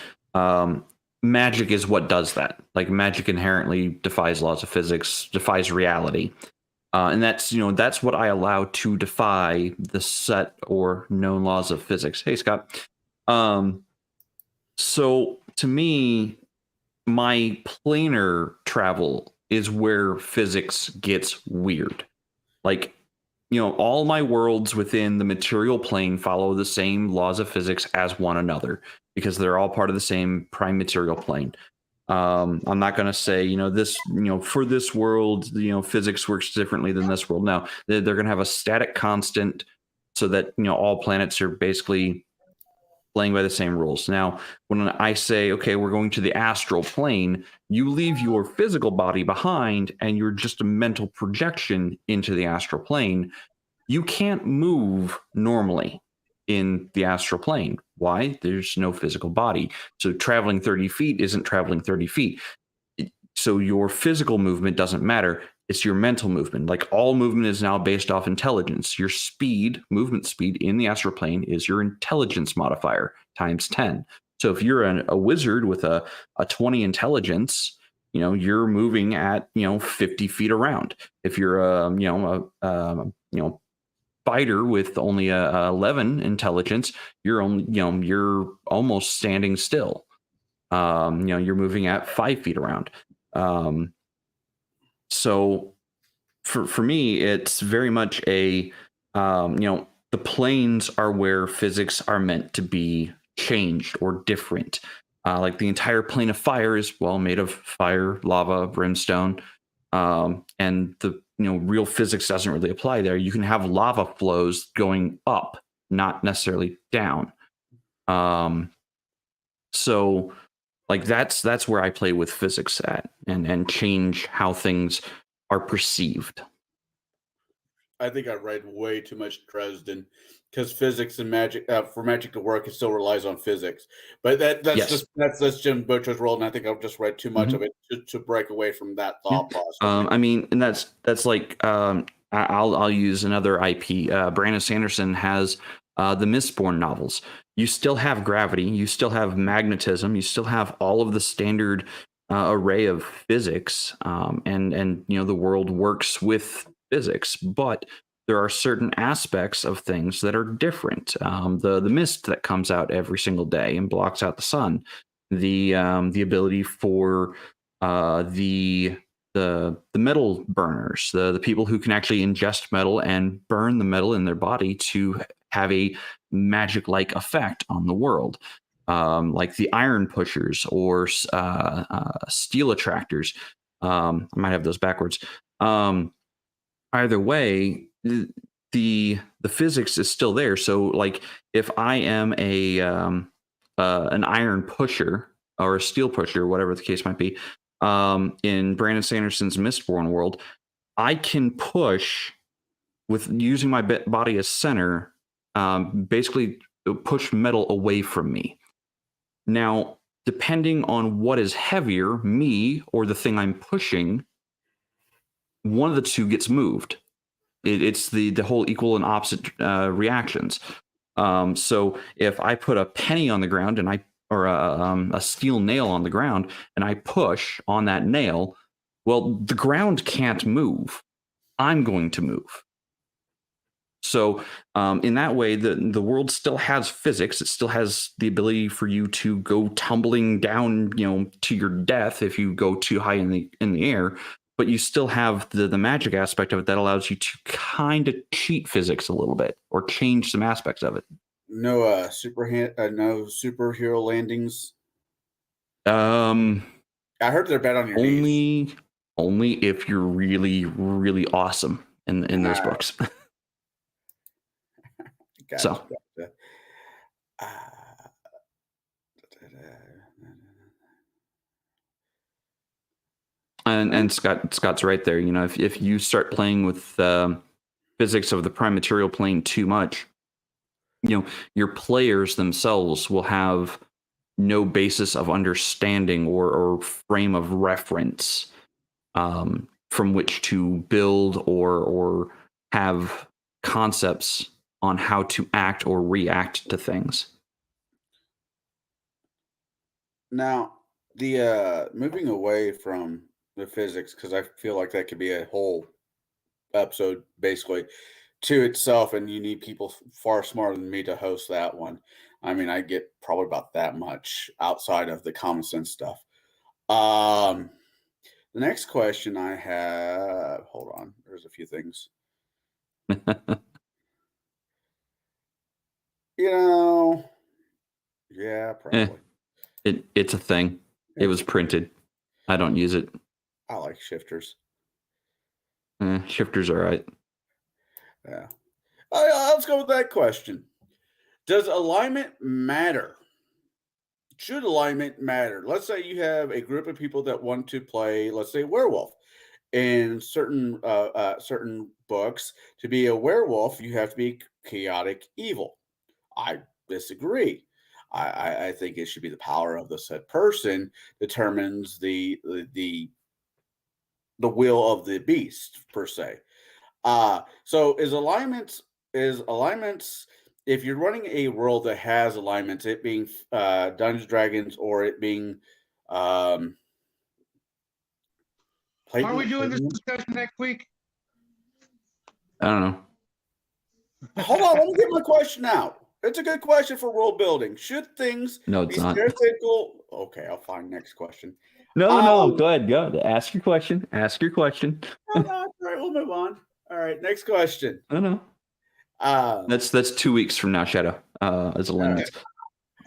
magic is what does that. Like magic inherently defies laws of physics, defies reality. And that's, you know, that's what I allow to defy the set or known laws of physics. Hey, Scott. So to me, my planar travel is where physics gets weird. Like, all my worlds within the material plane follow the same laws of physics as one another because they're all part of the same prime material plane. I'm not going to say, this, for this world, physics works differently than this world. No, they're going to have a static constant so that, all planets are basically playing by the same rules. Now, when I say, okay, we're going to the astral plane, you leave your physical body behind and you're just a mental projection into the astral plane. You can't move normally in the astral plane. Why? There's no physical body. So traveling 30 feet isn't traveling 30 feet. So your physical movement doesn't matter. It's your mental movement. Like, all movement is now based off intelligence. Your movement speed in the astral plane is your intelligence modifier times 10. So if you're a wizard with a 20 intelligence, you're moving at 50 feet around. If you're a fighter with only a 11 intelligence, you're almost standing still. You're moving at 5 feet around. So for me, it's very much a, the planes are where physics are meant to be changed or different. Like the entire plane of fire is, made of fire, lava, brimstone. And the, real physics doesn't really apply there. You can have lava flows going up, not necessarily down. So like that's where I play with physics at and change how things are perceived. I think I read way too much Dresden because physics and magic for magic to work, it still relies on physics. But that's Yes. just that's Jim Butcher's world, and I think I've just read too much of it to break away from that thought process. I mean, and that's like I'll use another IP. Brandon Sanderson has the Mistborn novels. You still have gravity, you still have magnetism, you still have all of the standard array of physics, and the world works with physics, but there are certain aspects of things that are different. The mist that comes out every single day and blocks out the sun, the ability for the metal burners, the people who can actually ingest metal and burn the metal in their body to have a magic like effect on the world. Like the iron pushers or steel attractors. I might have those backwards. Either way, the physics is still there. So like if I am an iron pusher or a steel pusher, whatever the case might be, in Brandon Sanderson's Mistborn world, I can push with using my body as center, basically push metal away from me. Now, depending on what is heavier, me or the thing I'm pushing, one of the two gets moved. It's the whole equal and opposite reactions. So if I put a penny on the ground or a steel nail on the ground and I push on that nail, well, the ground can't move. I'm going to move. So in that way, the world still has physics. It still has the ability for you to go tumbling down, to your death if you go too high in the air. But you still have the magic aspect of it that allows you to kind of cheat physics a little bit or change some aspects of it. No no superhero landings. I heard they're bad on your knees. Only if you're really, really awesome in those books. Gotcha. And Scott's right there. If you start playing with physics of the prime material plane too much, your players themselves will have no basis of understanding or frame of reference from which to build or have concepts on how to act or react to things. Now, the moving away from the physics, because I feel like that could be a whole episode basically to itself, and you need people far smarter than me to host that one. I mean, I get probably about that much outside of the common sense stuff. The next question I have, hold on, there's a few things. Yeah, probably. It's a thing. It was printed. I don't use it. I like shifters. Shifters are right. Yeah. Let's go with that question. Does alignment matter? Should alignment matter? Let's say you have a group of people that want to play, let's say, werewolf. In certain books, to be a werewolf, you have to be chaotic evil. I disagree. I think it should be the power of the said person determines the will of the beast per se. So is alignments if you're running a world that has alignments, it being Dungeons and Dragons or it being um, Are we doing this discussion next week? I don't know. Hold on, let me get my question out. It's a good question for world building. Should things No, be it's not. stereotypical? Okay, I'll find next question. No. Go ahead. Go. Ask your question. Ask your question. No, all right, we'll move on. All right, next question. No. That's 2 weeks from now, Shadow. As alignments.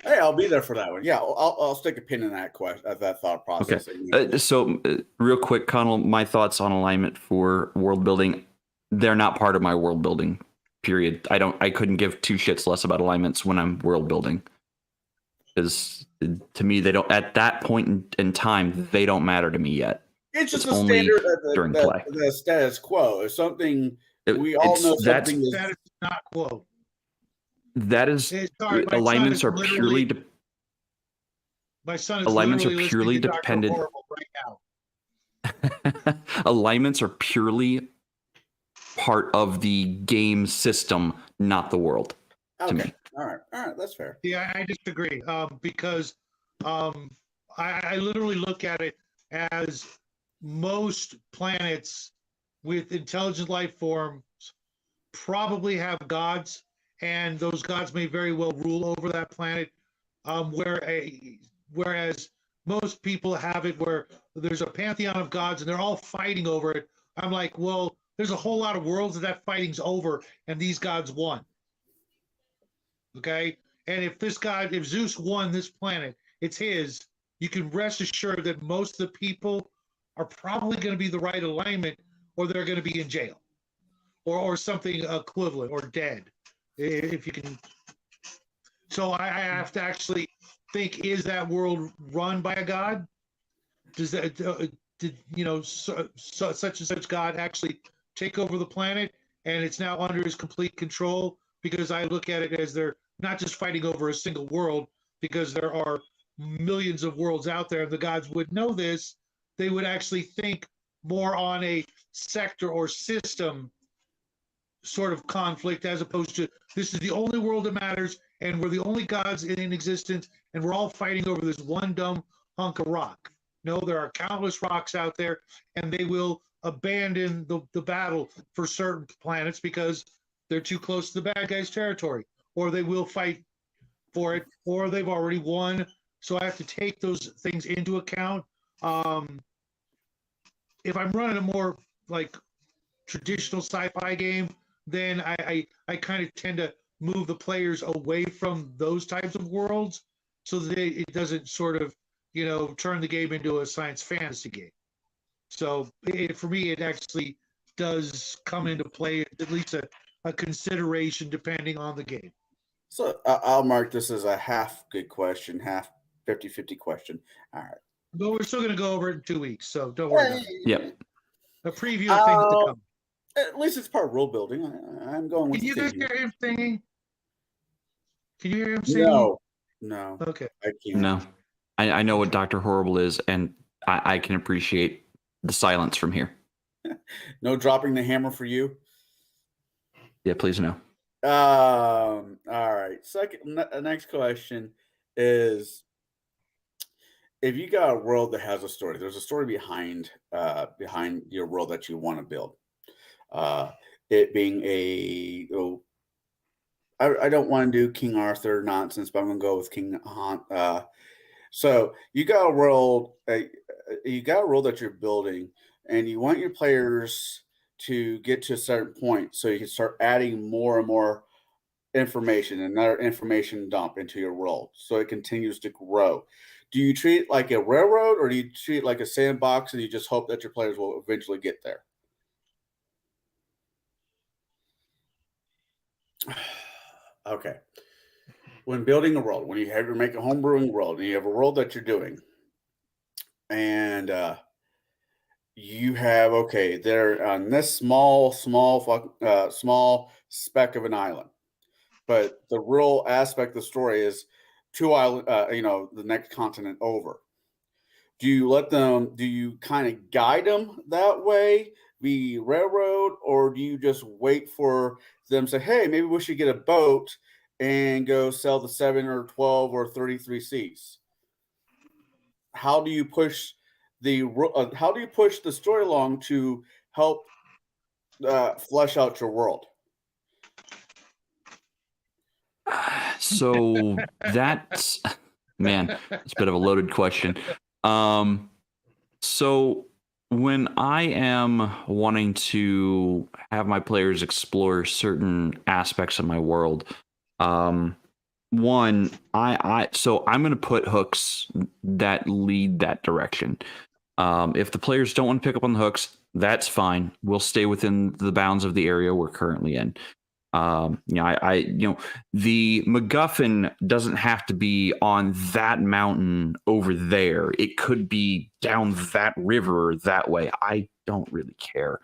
Hey, I'll be there for that one. Yeah, I'll stick a pin in that question, that thought process. Okay. So, real quick, Connell, my thoughts on alignment for world building. They're not part of my world building. Period. I couldn't give two shits less about alignments when I'm world building. Because to me, they don't. At that point in time, they don't matter to me yet. It's just a standard during play. The status quo is something we all know. Something that is not quo. That is alignments are purely. My son is alignments are literally purely listening to dependent. Dr. Horrible right now. Alignments are purely part of the game system, not the world. Okay. To me. All right, that's fair. Yeah, I disagree because I literally look at it as most planets with intelligent life forms probably have gods, and those gods may very well rule over that planet. Whereas most people have it where there's a pantheon of gods and they're all fighting over it. I'm like, well, there's a whole lot of worlds that fighting's over, and these gods won. Okay, and if Zeus won this planet, it's his. You can rest assured that most of the people are probably going to be the right alignment, or they're going to be in jail, or something equivalent, or dead, if you can. So I have to actually think: is that world run by a god? Does that did such and such god actually take over the planet, and it's now under his complete control? Because I look at it as they're not just fighting over a single world, because there are millions of worlds out there, and the gods would know this. They would actually think more on a sector or system sort of conflict, as opposed to this is the only world that matters, and we're the only gods in existence, and we're all fighting over this one dumb hunk of rock. No, there are countless rocks out there, and they will abandon the battle for certain planets because they're too close to the bad guys' territory, or they will fight for it, or they've already won. So I have to take those things into account. If I'm running a more like traditional sci-fi game, then I kind of tend to move the players away from those types of worlds so that it doesn't sort of, turn the game into a science fantasy game. So for me, it actually does come into play, at least a consideration depending on the game. So I'll mark this as a half good question, half 50-50 question. All right. But we're still going to go over it in 2 weeks, so don't worry about it. Yep. A preview of things to come. At least it's part of role building. I'm going with. Can you guys hear him singing? Can you hear him singing? No. Okay. I can't. No. I know what Dr. Horrible is, and I can appreciate the silence from here. No dropping the hammer for you? Yeah, please no. All right. Next question is, if you got a world that has a story, there's a story behind your world that you want to build. It being I don't want to do King Arthur nonsense, but I'm going to go with King Hunt. So you got a world, you got a world that you're building, and you want your players to get to a certain point, so you can start adding more and more information, another information dump into your world, so it continues to grow. Do you treat it like a railroad, or do you treat it like a sandbox, and you just hope that your players will eventually get there? Okay. When building a world, when you have to make a home brewing world, and you have a world that you're doing, and you have okay, they're on this small speck of an island, but the real aspect of the story is two island, the next continent over. Do you let them? Do you kind of guide them that way, the railroad, or do you just wait for them to say, "Hey, maybe we should get a boat and go sell the 7 or 12 or 33 Cs"? How do you push how do you push the story along to help flesh out your world? So that's man, it's a bit of a loaded question. Um, so when I am wanting to have my players explore certain aspects of my world, um, one, so I'm going to put hooks that lead that direction. If the players don't want to pick up on the hooks, that's fine. We'll stay within the bounds of the area we're currently in. The MacGuffin doesn't have to be on that mountain over there. It could be down that river that way. I don't really care.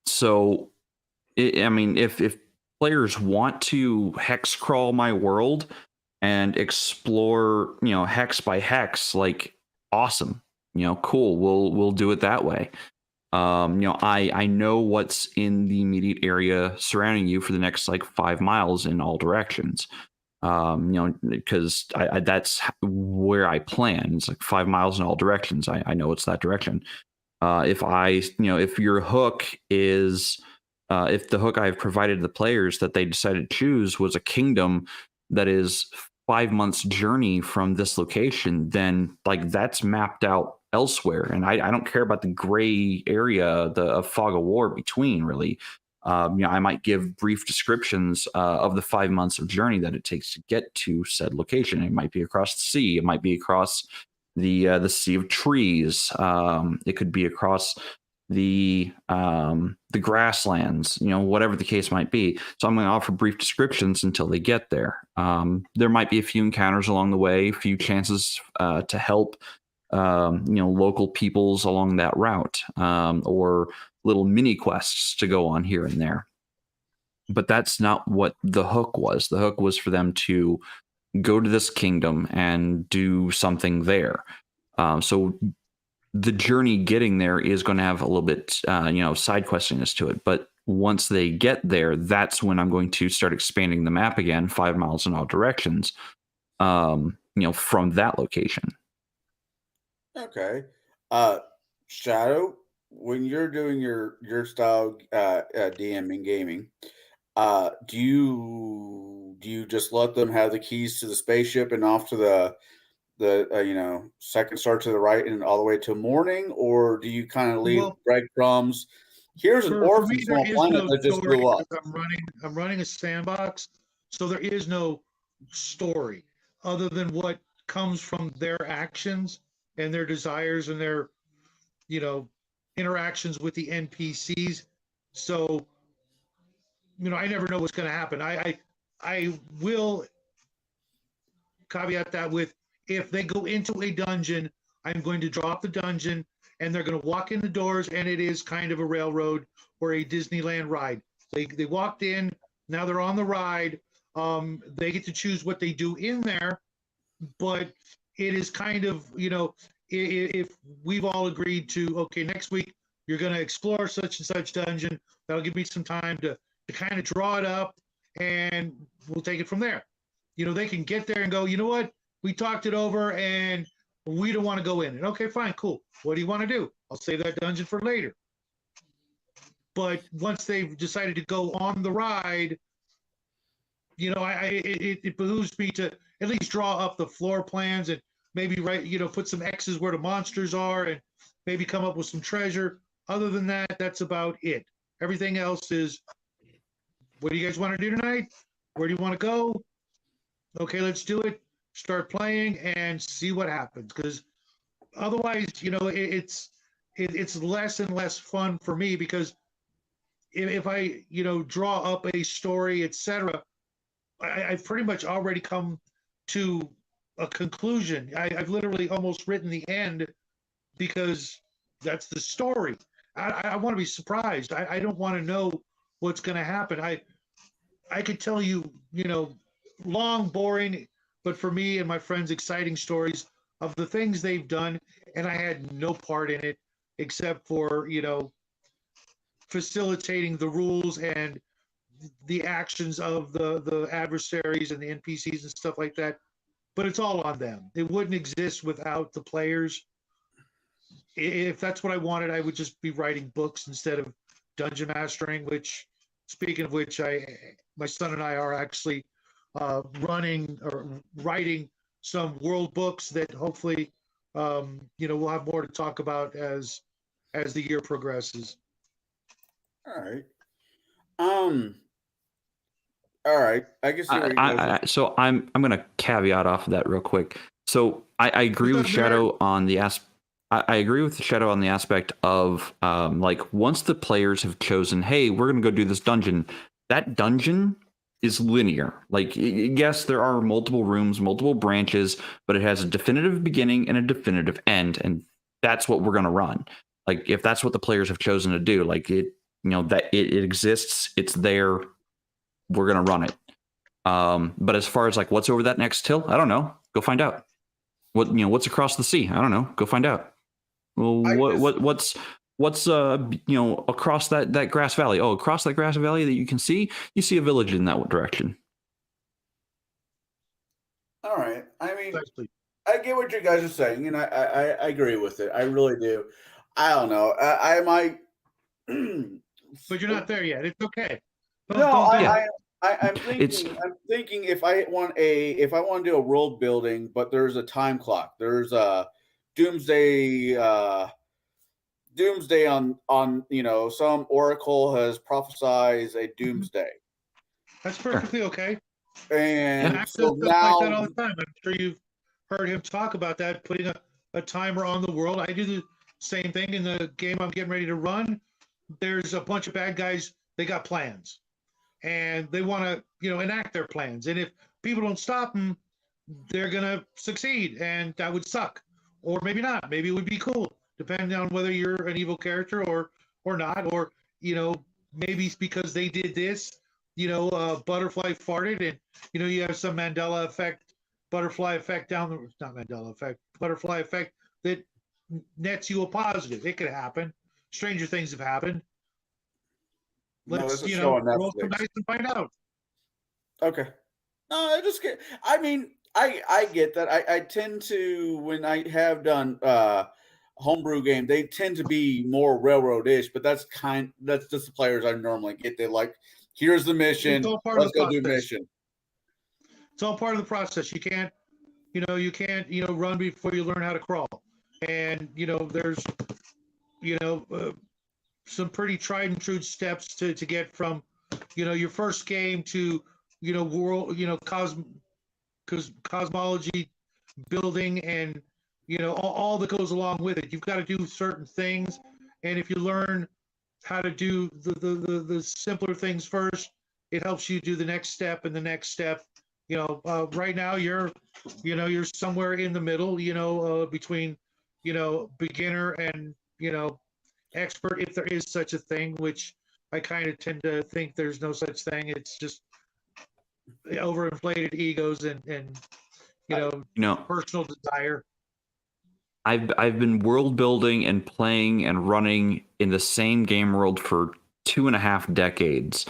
So, if players want to hex crawl my world and explore, hex by hex, like awesome, cool. We'll do it that way. I know what's in the immediate area surrounding you for the next like 5 miles in all directions. Because that's where I plan. It's like 5 miles in all directions. I know it's that direction. If your hook is, if the hook I've provided the players that they decided to choose was a kingdom that is 5 months journey from this location, then like that's mapped out elsewhere, and I don't care about the gray area, the fog of war between. Really, I might give brief descriptions of the 5 months of journey that it takes to get to said location. It might be across the sea. It might be across the sea of trees. It could be across the grasslands, whatever the case might be. So I'm going to offer brief descriptions until they get there. There might be a few encounters along the way, a few chances to help local peoples along that route, or little mini quests to go on here and there. But that's not what the hook was. The hook was for them to go to this kingdom and do something there. So the journey getting there is going to have a little bit, side questiness to it. But once they get there, that's when I'm going to start expanding the map again, 5 miles in all directions, from that location. Okay. Shadow, when you're doing your style DMing gaming, do you just let them have the keys to the spaceship and off to the second star to the right and all the way to morning, or do you kind of leave Well, breadcrumbs? Here's an for me, orphan there small is planet no that just story blew up. because I'm running a sandbox, so there is no story other than what comes from their actions and their desires and their, interactions with the NPCs. So, I never know what's going to happen. I will caveat that with, if they go into a dungeon, I'm going to drop the dungeon and they're going to walk in the doors, and it is kind of a railroad or a Disneyland ride. They walked in, now they're on the ride. They get to choose what they do in there, but it is kind of, if we've all agreed to, okay, next week you're going to explore such and such dungeon, that'll give me some time to kind of draw it up, and we'll take it from there. They can get there and go, you know what? We talked it over and we don't want to go in. And okay, fine, cool. What do you want to do? I'll save that dungeon for later. But once they've decided to go on the ride, it behooves me to at least draw up the floor plans and maybe put some X's where the monsters are, and maybe come up with some treasure. Other than that, that's about it. Everything else is, what do you guys want to do tonight? Where do you want to go? Okay, let's do it. Start playing and see what happens. Because otherwise, it's less and less fun for me, because if I draw up a story, etc., I've pretty much already come to a conclusion. I've literally almost written the end, because that's the story. I want to be surprised. I don't want to know what's going to happen. I could tell you, long, boring, but for me and my friends, exciting stories of the things they've done, and I had no part in it except for, facilitating the rules and the actions of the adversaries and the NPCs and stuff like that. But it's all on them. It wouldn't exist without the players. If that's what I wanted, I would just be writing books instead of dungeon mastering, which, speaking of which, my son and I are actually running or writing some world books that hopefully, we'll have more to talk about as the year progresses. All right. All right. I guess. So I'm gonna caveat off of that real quick. So I agree with Shadow on the I agree with Shadow on the aspect of like, once the players have chosen, hey, we're gonna go do this dungeon. That dungeon is linear. Like, yes, there are multiple rooms, multiple branches, but it has a definitive beginning and a definitive end, and that's what we're gonna run. Like, if that's what the players have chosen to do, like, that it exists, it's there, we're gonna run it. But as far as like what's over that next hill, I don't know. Go find out. What's across the sea? I don't know. Go find out. Well, what's across that grass valley? Oh, across that grass valley that you see a village in that direction. All right. I mean, I get what you guys are saying, and I agree with it. I really do. I don't know. I might. But you're not there yet. It's okay. I'm thinking if I want to do a world building, but there's a time clock. There's a doomsday on some oracle has prophesied a doomsday. That's perfectly okay. And so now, like that all the time. I'm sure you've heard him talk about that, putting a timer on the world. I do the same thing in the game I'm getting ready to run. There's a bunch of bad guys. They got plans, and they want to, enact their plans. And if people don't stop them, they're gonna succeed, and that would suck. Or maybe not. Maybe it would be cool, depending on whether you're an evil character or not. Or maybe it's because they did this. Butterfly farted, and you have some Mandela effect, butterfly effect not Mandela effect, butterfly effect that nets you a positive. It could happen. Stranger things have happened. Let's roll some dice and find out. Okay. No, I just get. I mean, I get that. I tend to, when I have done homebrew game, they tend to be more railroad-ish, but that's just the players I normally get. They like, here's the mission. Let's go do mission. It's all part of the process. You can't run before you learn how to crawl. And there's some pretty tried and true steps to get from your first game to world cosmology building, and all that goes along with it. You've got to do certain things, and if you learn how to do the simpler things first, it helps you do the next step and the next step. Right now you're somewhere in the middle, between beginner and expert, if there is such a thing, which I kind of tend to think there's no such thing. It's just overinflated egos and personal desire. I've been world building and playing and running in the same game world for 2.5 decades,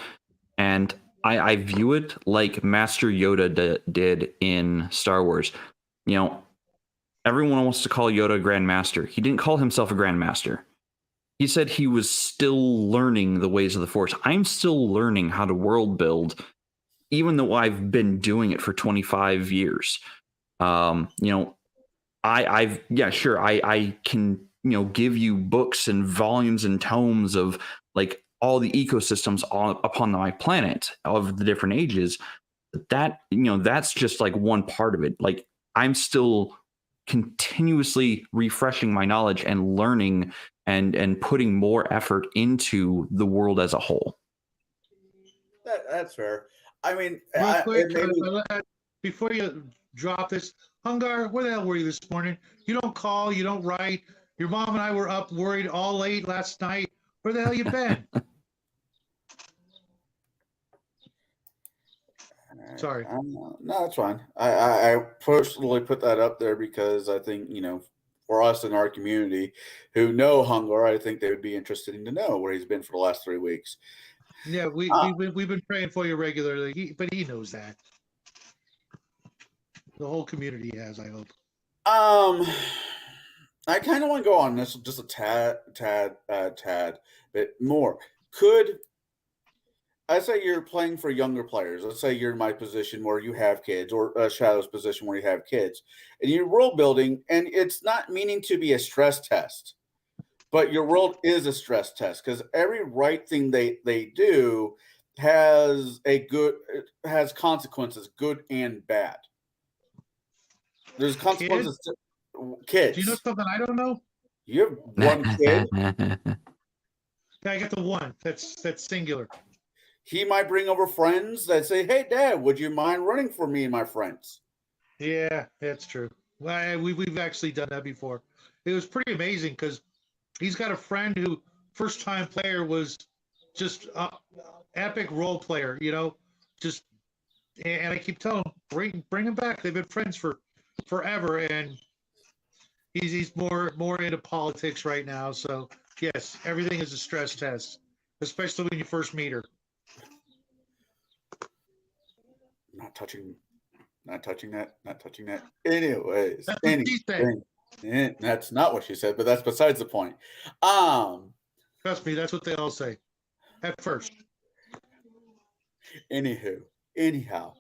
and I view it like Master Yoda did in Star Wars. Everyone wants to call Yoda a Grandmaster. He didn't call himself a Grandmaster. He said he was still learning the ways of the Force. I'm still learning how to world build, even though I've been doing it for 25 years. I yeah, sure, I can, give you books and volumes and tomes of like all the ecosystems upon my planet of the different ages. That, that's just like one part of it. Like, I'm still continuously refreshing my knowledge and learning and putting more effort into the world as a whole. That's fair. I mean, Real quick, maybe, before you drop this, Hungar, where the hell were you this morning? You don't call, you don't write. Your mom and I were up worried all late last night. Where the hell you been? Sorry. no, that's fine. I personally put that up there because I think, for us in our community who know Hungar, I think they would be interested to know where he's been for the last 3 weeks. Yeah, we've been praying for you regularly, but he knows that. The whole community has, I hope. I kind of want to go on this just a tad bit more. Could I say you're playing for younger players? Let's say you're in my position where you have kids, or Shadow's position where you have kids, and you're world building, and it's not meaning to be a stress test, but your world is a stress test because every right thing they do has consequences, good and bad. There's consequences to kids. Do you know something I don't know? You have one kid. Yeah, I got the one. That's singular. He might bring over friends that say, "Hey, Dad, would you mind running for me and my friends?" Yeah, that's true. Well, we've actually done that before. It was pretty amazing because he's got a friend who first time player was just epic role player, just and I keep telling him bring him back. They've been friends for forever, and he's more into politics right now. So yes, everything is a stress test, especially when you first meet her. Not touching that. Anyways, That's what she said. That's not what she said, but that's besides the point. Trust me, that's what they all say at first. Anyhow,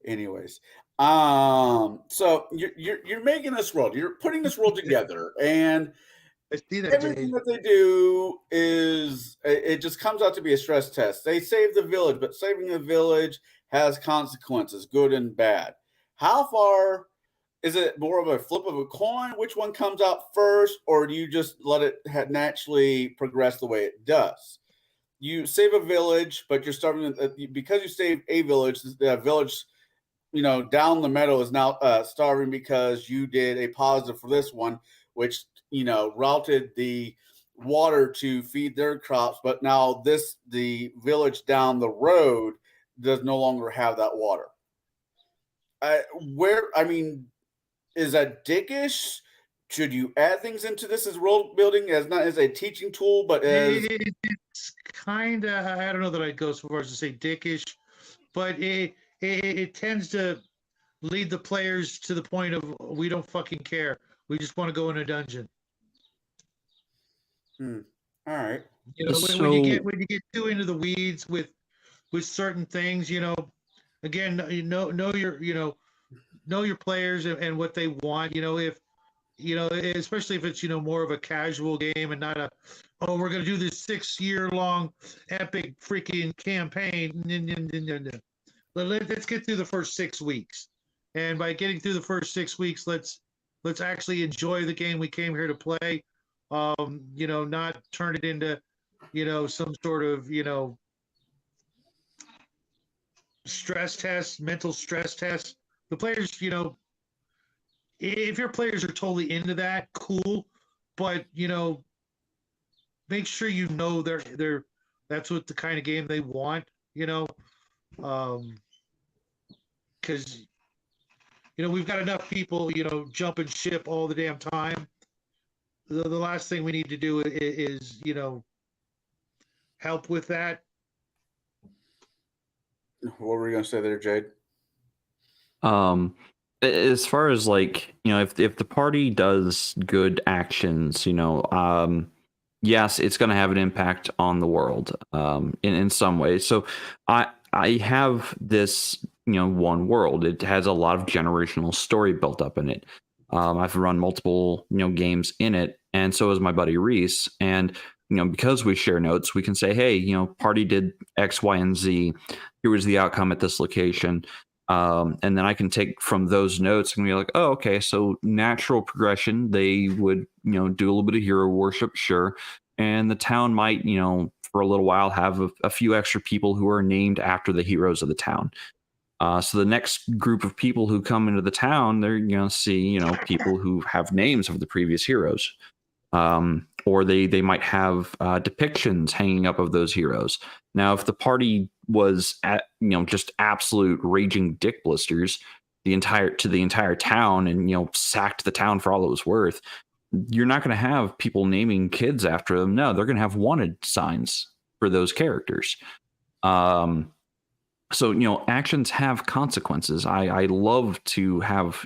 anyways, so you're making this world. You're putting this world together, and I see that, everything Jaide. that they do is it just comes out to be a stress test. They save the village, but saving the village has consequences, good and bad. How far is it more of a flip of a coin? Which one comes out first, or do you just let it naturally progress the way it does? You save a village, but you're starting because you save a village. The village, down the meadow is now starving because you did a positive for this one, which routed the water to feed their crops. But now the village down the road does no longer have that water. Is that dickish? Should you add things into this as world building, as not as a teaching tool, but as it's kind of, I don't know that I'd go so far as to say dickish, but it tends to lead the players to the point of we don't fucking care. We just want to go in a dungeon. All right. When you get too into the weeds with certain things, again, know your players and what they want. If especially if it's more of a casual game and not we're gonna do this 6-year-long epic freaking campaign. Let's get through the first 6 weeks, and by getting through the first 6 weeks, let's actually enjoy the game we came here to play. Not turn it into some sort of stress test, mental stress test. The players, if your players are totally into that, cool. But make sure they're that's what the kind of game they want. Because we've got enough people jumping ship all the damn time. The last thing we need to do is help with that. What were you gonna say there, Jaide? As far as if the party does good actions, yes, it's going to have an impact on the world in some ways. So I have this one world. It has a lot of generational story built up in it. I've run multiple, games in it, and so has my buddy Reese. And because we share notes, we can say, hey, party did X, Y, and Z. Here was the outcome at this location. And then I can take from those notes and be like, oh, okay, so natural progression, they would, do a little bit of hero worship, sure. And the town might, for a little while have a few extra people who are named after the heroes of the town. So the next group of people who come into the town, they're going to see, people who have names of the previous heroes. Or they might have depictions hanging up of those heroes. Now, if the party was just absolute raging dick blisters the entire town and sacked the town for all it was worth, you're not going to have people naming kids after them. No, they're going to have wanted signs for those characters. So actions have consequences. I love to have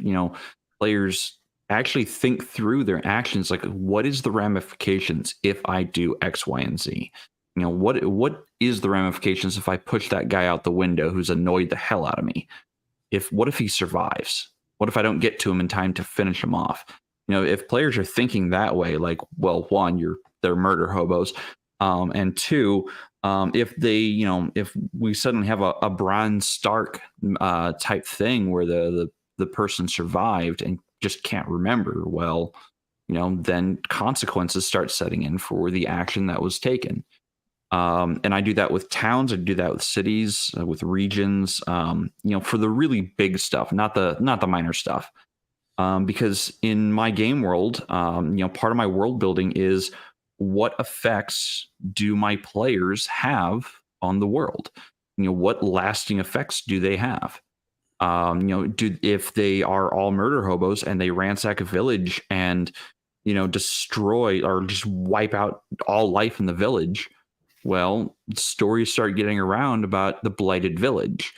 players actually think through their actions, like what is the ramifications if I do X, Y, and Z. What is the ramifications if I push that guy out the window who's annoyed the hell out of me? What if he survives? What if I don't get to him in time to finish him off? If players are thinking that way, like, well, one, they're murder hobos, and two, if we suddenly have a Bran Stark type thing where the person survived and just can't remember, well, then consequences start setting in for the action that was taken. And I do that with towns, I do that with cities, with regions, for the really big stuff, not the minor stuff. Because in my game world, part of my world building is what effects do my players have on the world? What lasting effects do they have? If they are all murder hobos and they ransack a village and destroy or just wipe out all life in the village, well, stories start getting around about the blighted village.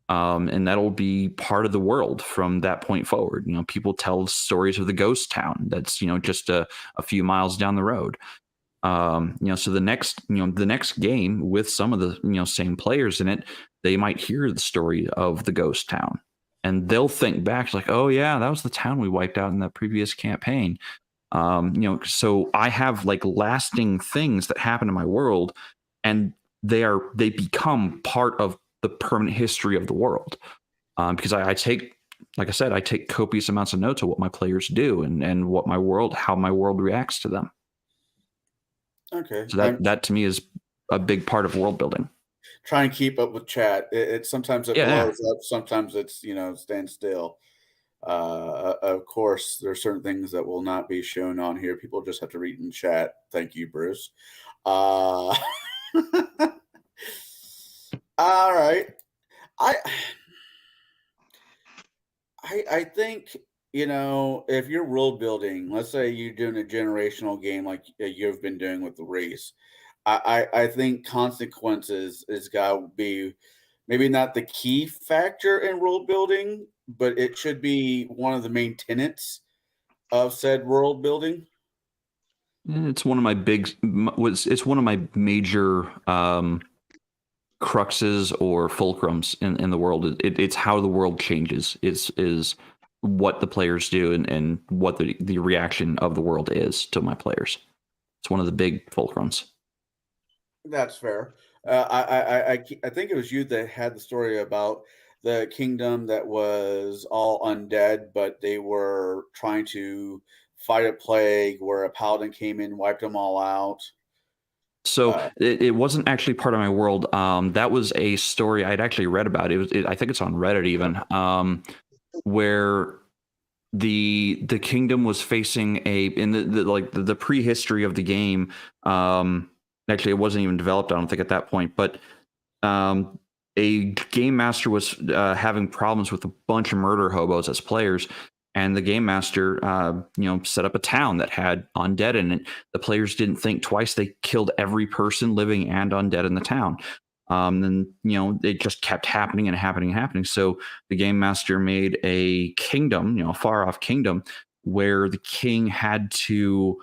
And that'll be part of the world from that point forward. People tell stories of the ghost town that's just a few miles down the road. So the next game with some of the same players in it, they might hear the story of the ghost town, and they'll think back like, oh yeah, that was the town we wiped out in that previous campaign. So I have like lasting things that happen in my world, and they become part of the permanent history of the world. Because I take, like I said, I take copious amounts of notes of what my players do and what how my world reacts to them. Okay. So that to me is a big part of world building. Trying to keep up with chat. It sometimes it blows up, sometimes it's stands still. Of course, there are certain things that will not be shown on here. People just have to read in chat. Thank you, Bruce. All right. I think if you're world building, let's say you're doing a generational game like you've been doing with the race, I think consequences is got to be maybe not the key factor in world building, but it should be one of the main tenets of said world building. It's one of my it's one of my major cruxes or fulcrums in the world. It's how the world changes. Is what the players do and what the reaction of the world is to my players. It's one of the big fulcrums. That's fair. I think it was you that had the story about the kingdom that was all undead, but they were trying to fight a plague where a paladin came in, wiped them all out. So it wasn't actually part of my world. That was a story I'd actually read about. I think it's on Reddit even, where the kingdom was facing in the prehistory of the game. Actually, it wasn't even developed, I don't think, at that point. But a game master was having problems with a bunch of murder hobos as players. And the game master, set up a town that had undead in it. The players didn't think twice. They killed every person, living and undead, in the town. And it just kept happening and happening and happening. So the game master made a kingdom, a far off kingdom, where the king had to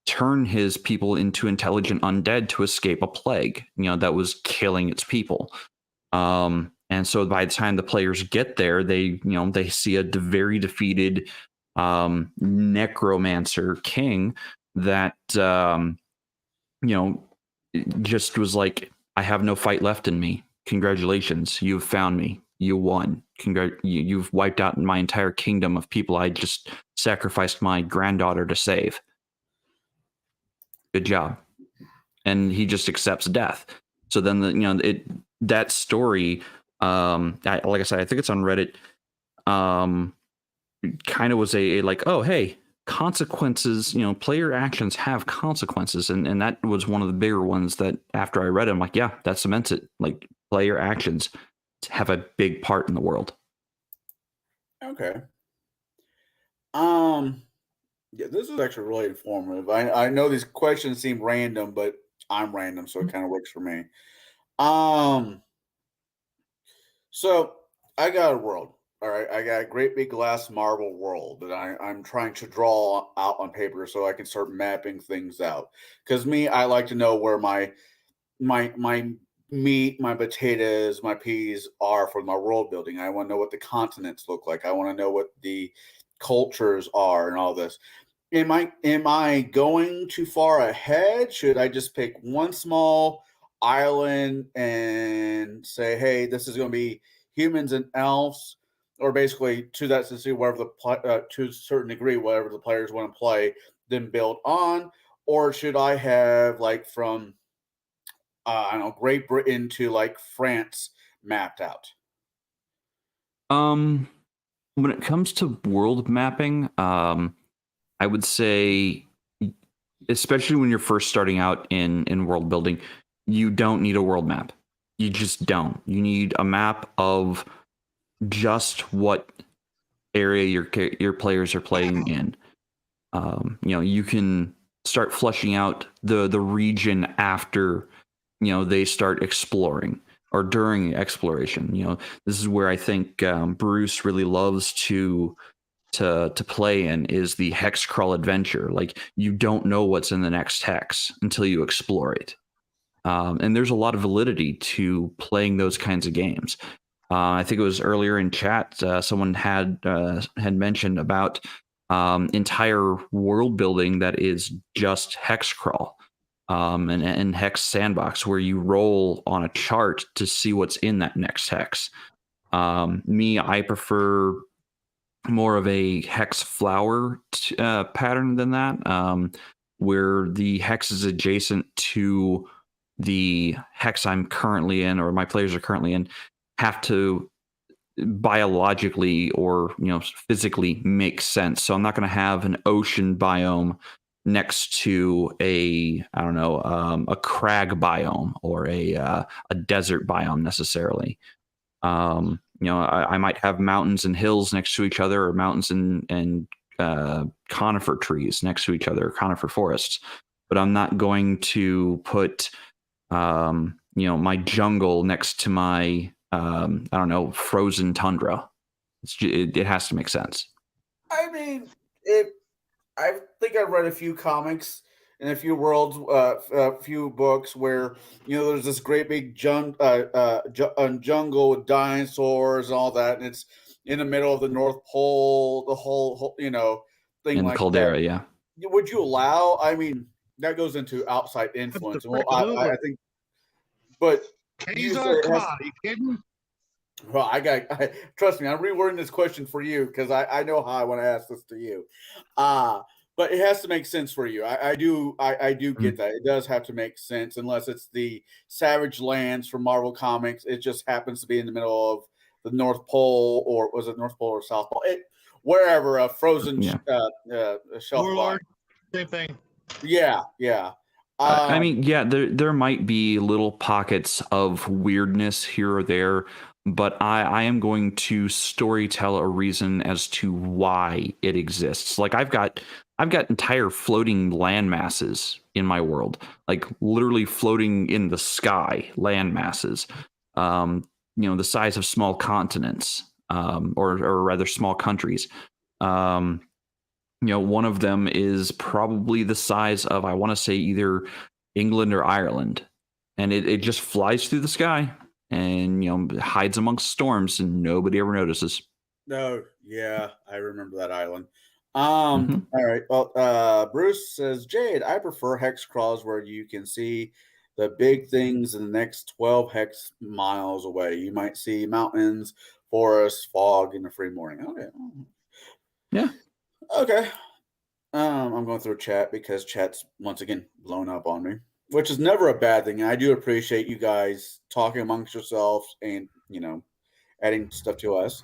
turn his people into intelligent undead to escape a plague, that was killing its people. And so by the time the players get there, they see a very defeated necromancer king that just was like, I have no fight left in me. Congratulations, you've found me. You won. You've wiped out my entire kingdom of people I just sacrificed my granddaughter to save. Good job. And he just accepts death. So then that story, like I said, I think it's on Reddit. Kind of was a like, oh hey, consequences. Player actions have consequences, and that was one of the bigger ones that after I read it, I'm like, yeah, that cements it. Like player actions have a big part in the world. Okay. Yeah, this is actually really informative. I know these questions seem random, but I'm random, so it kind of works for me. So I got a world. All right, I got a great big glass marble world that I'm trying to draw out on paper so I can start mapping things out. Because I like to know where my meat, my potatoes, my peas are for my world building. I want to know what the continents look like. I want to know what the cultures are and all this. Am I going too far ahead? Should I just pick one small island and say, hey, this is going to be humans and elves, or basically to that to see whatever to a certain degree whatever the players want to play, then build on, or should I have like from I don't know, Great Britain to like France mapped out? When it comes to world mapping, I would say, especially when you're first starting out in world building, you don't need a world map. You just don't. You need a map of just what area your players are playing in. You can start fleshing out the region after they start exploring or during exploration. This is where I think Bruce really loves to play in, is the hex crawl adventure. Like, you don't know what's in the next hex until you explore it. And there's a lot of validity to playing those kinds of games. I think it was earlier in chat, someone had mentioned about entire world building that is just hex crawl and hex sandbox, where you roll on a chart to see what's in that next hex. I prefer more of a hex flower pattern than that, where the hex is adjacent to the hex I'm currently in, or my players are currently in, have to biologically or physically make sense. So I'm not going to have an ocean biome next to a crag biome or a desert biome necessarily. I might have mountains and hills next to each other, or mountains and conifer trees next to each other, conifer forests. But I'm not going to put my jungle next to my frozen tundra. It has to make sense. I mean, I think I've read a few comics and a few a few books where there's this great big jungle with dinosaurs and all that, and it's in the middle of the North Pole, the whole thing in like the caldera, that. yeah. Would you allow? I mean, that goes into outside influence. Well, I think, but Kazar, come on, are you kidding? Well, trust me, I'm rewording this question for you because I know how I want to ask this to you. But it has to make sense for you. I do get that. It does have to make sense, unless it's the Savage Lands from Marvel Comics. It just happens to be in the middle of the North Pole, or was it North Pole or South Pole? Wherever a frozen shelf Warlord, same thing. Yeah. I mean, yeah, there might be little pockets of weirdness here or there, but I am going to storytell a reason as to why it exists. Like, I've got entire floating land masses in my world, like literally floating in the sky, land masses, the size of small continents, or rather small countries. One of them is probably the size of, I want to say, either England or Ireland, and it just flies through the sky, and hides amongst storms, and nobody ever notices. No, yeah, I remember that island. Mhm. All right. Well, Bruce says, Jade, I prefer hex crawls where you can see the big things in the next 12 hex miles away. You might see mountains, forests, fog in the free morning. Okay. Yeah. Okay. I'm going through chat because chat's once again blown up on me, which is never a bad thing. I do appreciate you guys talking amongst yourselves and adding stuff to us.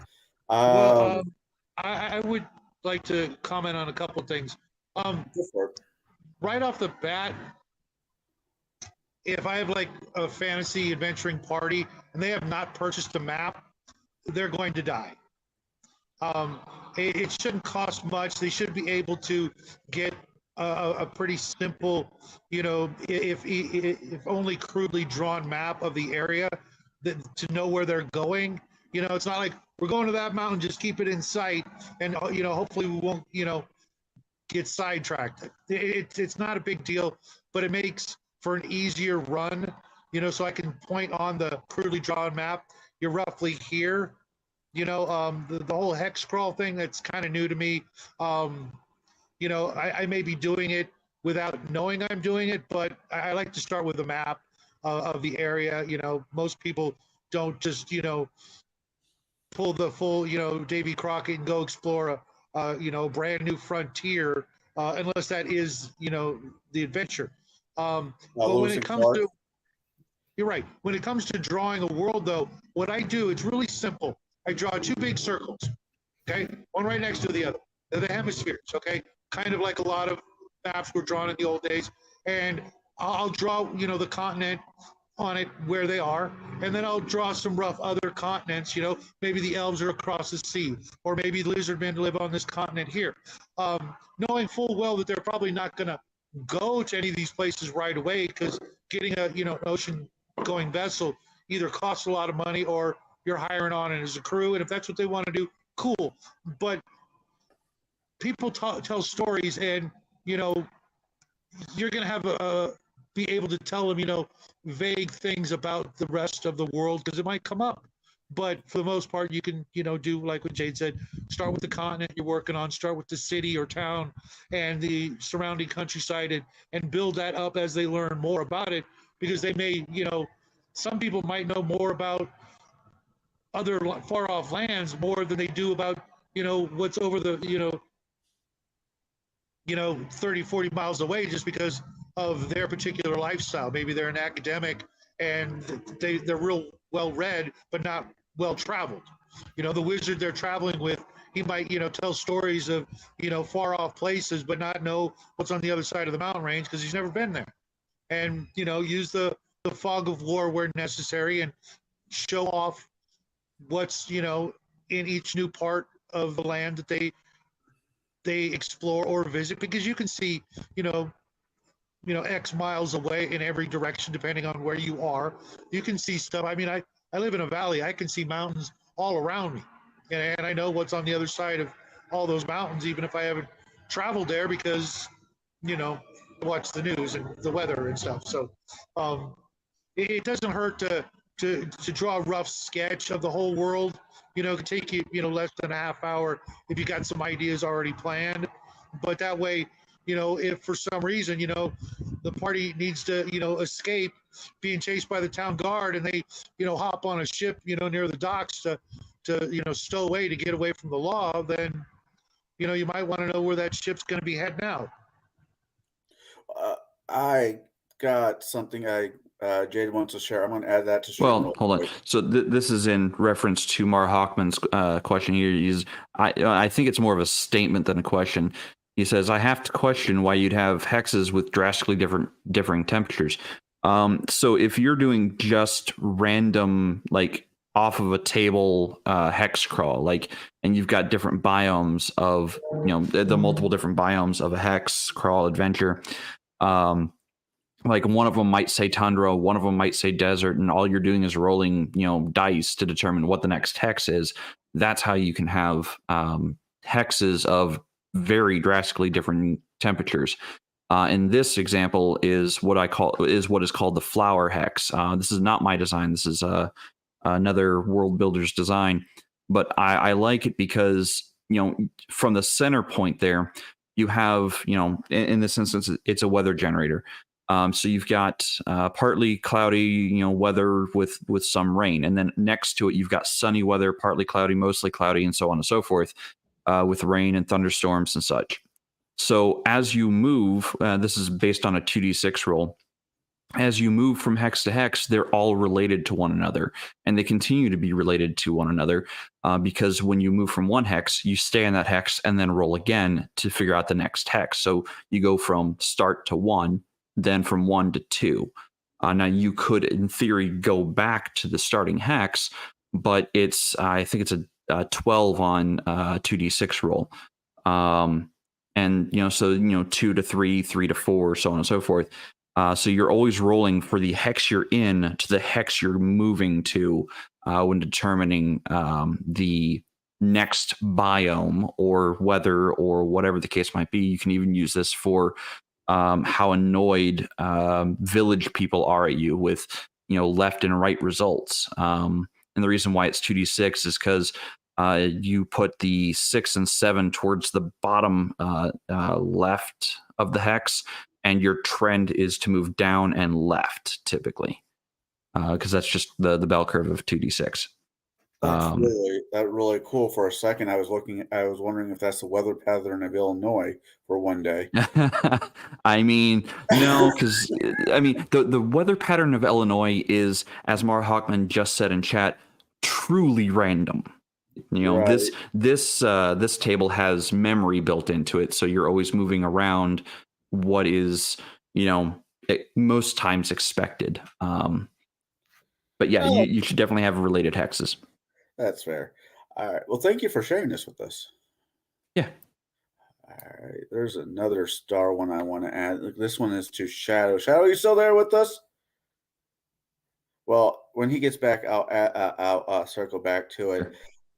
Well, Um, I would like to comment on a couple things. go for it. Right off the bat, if I have like a fantasy adventuring party and they have not purchased a map, they're going to die. It shouldn't cost much. They should be able to get a pretty simple, if only crudely drawn map of the area to know where they're going. It's not like we're going to that mountain, just keep it in sight, and hopefully we won't, get sidetracked. It's not a big deal, but it makes for an easier run. So I can point on the crudely drawn map. You're roughly here. The whole hex crawl thing, that's kind of new to me. I may be doing it without knowing I'm doing it, but I like to start with a map of the area. Most people don't just pull the full Davy Crockett and go explore a brand new frontier unless that is the adventure. But when it comes to you're right. When it comes to drawing a world, though, what I do, it's really simple. I draw two big circles, okay? One right next to the other. They're the hemispheres, okay? Kind of like a lot of maps were drawn in the old days. And I'll draw, the continent on it where they are. And then I'll draw some rough other continents, maybe the elves are across the sea, or maybe lizardmen live on this continent here. Knowing full well that they're probably not going to go to any of these places right away because getting a, an ocean going vessel either costs a lot of money or you're hiring on it as a crew, and if that's what they want to do, cool. But people tell stories, and you're going to have be able to tell them vague things about the rest of the world because it might come up. But for the most part, you can do like what Jade said, start with the continent you're working on, start with the city or town and the surrounding countryside, and build that up as they learn more about it, because they may some people might know more about other far off lands more than they do about what's over the 30 40 miles away, just because of their particular lifestyle. Maybe they're an academic and they're real well read but not well traveled. The wizard they're traveling with, he might tell stories of far off places but not know what's on the other side of the mountain range because he's never been there, and use the fog of war where necessary and show off what's in each new part of the land that they explore or visit, because you can see X miles away in every direction depending on where you are. You can see stuff. I mean, I live in a valley. I can see mountains all around me, and I know what's on the other side of all those mountains, even if I haven't traveled there, because I watch the news and the weather and stuff. So it doesn't hurt to draw a rough sketch of the whole world. It could take you less than a half hour if you got some ideas already planned. But that way, if for some reason the party needs to escape being chased by the town guard, and they hop on a ship near the docks to stow away to get away from the law, then you might want to know where that ship's going to be heading out. I got something Jade wants to share. I'm going to add that to share. Well, hold on. So this is in reference to Mar Hockman's question here. I think it's more of a statement than a question. He says, I have to question why you'd have hexes with drastically differing temperatures. So if you're doing just random, like off of a table hex crawl, and you've got different biomes of, the multiple different biomes of a hex crawl adventure, like one of them might say tundra, one of them might say desert, and all you're doing is rolling, dice to determine what the next hex is. That's how you can have hexes of very drastically different temperatures. And this example is what is called the flower hex. This is not my design. This is another world builder's design. But I like it because, from the center point there, you have, in this instance, it's a weather generator. So you've got partly cloudy, weather with some rain, and then next to it you've got sunny weather, partly cloudy, mostly cloudy, and so on and so forth, with rain and thunderstorms and such. So as you move, this is based on a 2d6 roll. As you move from hex to hex, they're all related to one another, and they continue to be related to one another because when you move from one hex, you stay in that hex and then roll again to figure out the next hex. So you go from start to 1, then from 1 to 2. Now you could, in theory, go back to the starting hex, but I think it's a 12 on 2d6 roll. And so 2 to 3, 3 to 4, so on and so forth. So you're always rolling for the hex you're in to the hex you're moving to when determining the next biome or weather or whatever the case might be. You can even use this for how annoyed village people are at you with left and right results. And the reason why it's 2d6 is because you put the 6 and 7 towards the bottom left of the hex, and your trend is to move down and left typically, because that's just the bell curve of 2d6. That's really cool. For a second, I was wondering if that's the weather pattern of Illinois for one day. I mean, no, because the weather pattern of Illinois is, as Mara Hawkman just said in chat, truly random. Right. This table has memory built into it, so you're always moving around what is most times expected. But yeah, you should definitely have related hexes. That's fair. All right. Well, thank you for sharing this with us. Yeah. All right. There's another star one I want to add. This one is to Shadow. Shadow, you still there with us? Well, when he gets back, I'll circle back to it.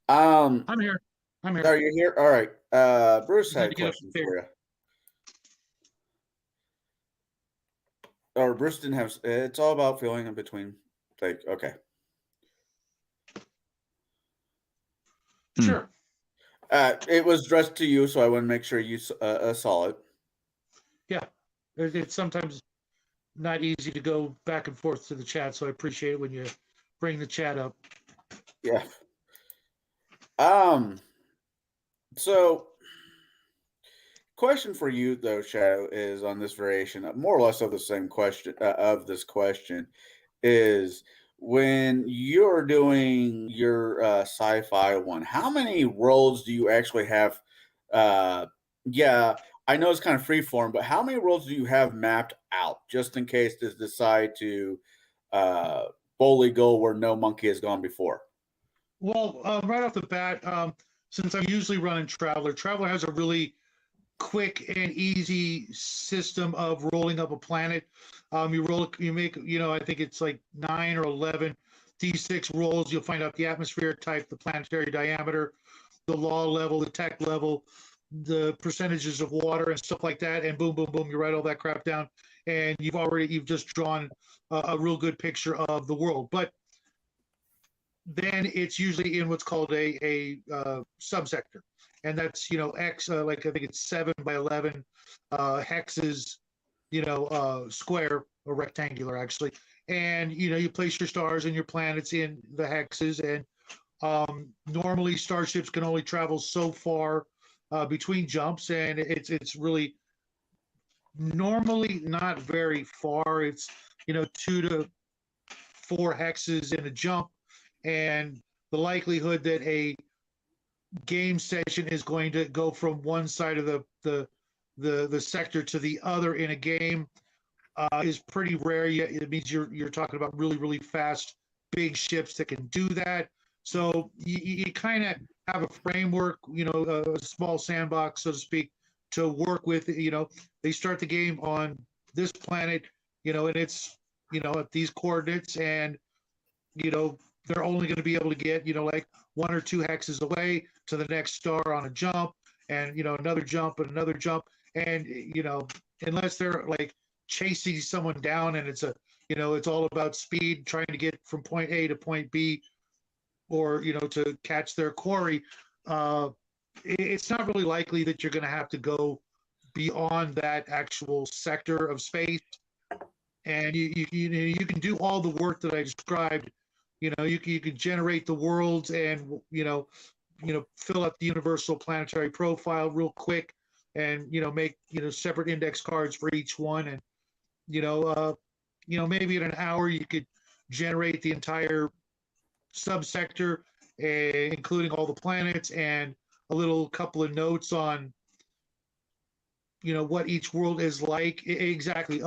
I'm here. Are you here? All right. Bruce had a question for you. Or Bruce didn't have. It's all about feeling in between. Okay. Sure. It was addressed to you, so I want to make sure you saw it. Yeah, it's sometimes not easy to go back and forth to the chat, so I appreciate it when you bring the chat up. Yeah. So, question for you though, Shadow, is on this variation, more or less of the same question of this question, is when you're doing your sci-fi one, how many roles do you actually have? Yeah, I know it's kind of freeform, but how many roles do you have mapped out just in case to decide to boldly go where no monkey has gone before? Well, right off the bat, since I'm usually running Traveler has a really quick and easy system of rolling up a planet. You make, I think it's like 9 or 11 D6 rolls. You'll find out the atmosphere type, the planetary diameter, the law level, the tech level, the percentages of water and stuff like that. And boom, boom, boom, you write all that crap down. And you've just drawn a real good picture of the world. But then it's usually in what's called a subsector, and that's X, like I think it's 7 by 11 hexes, square or rectangular actually, and you place your stars and your planets in the hexes, and normally starships can only travel so far between jumps, and it's really normally not very far. It's 2 to 4 hexes in a jump. And the likelihood that a game session is going to go from one side of the sector to the other in a game is pretty rare. It means you're talking about really, really fast, big ships that can do that. So you kind of have a framework, a small sandbox, so to speak, to work with. They start the game on this planet, and it's at these coordinates, and they're only going to be able to get, like 1 or 2 hexes away to the next star on a jump, and, another jump and another jump. And, unless they're like chasing someone down and it's it's all about speed, trying to get from point A to point B or to catch their quarry, it's not really likely that you're going to have to go beyond that actual sector of space. And you can do all the work that I described. You can generate the worlds and fill out the universal planetary profile real quick, and make separate index cards for each one, and maybe in an hour you could generate the entire subsector, including all the planets and a little couple of notes on what each world is like. Exactly.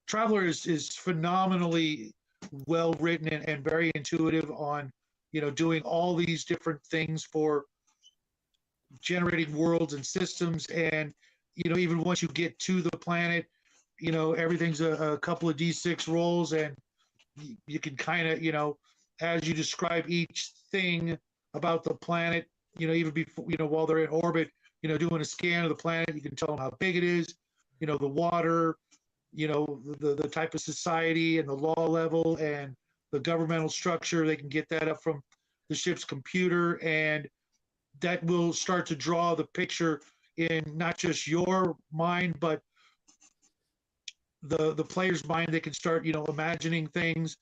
Traveler is phenomenally well written and very intuitive on doing all these different things for generating worlds and systems. And even once you get to the planet, everything's a couple of d6 rolls, and you can kind of as you describe each thing about the planet, even before while they're in orbit, doing a scan of the planet, you can tell them how big it is, the water, the type of society and the law level and the governmental structure. They can get that up from the ship's computer, and that will start to draw the picture in not just your mind, but the player's mind. They can start imagining things.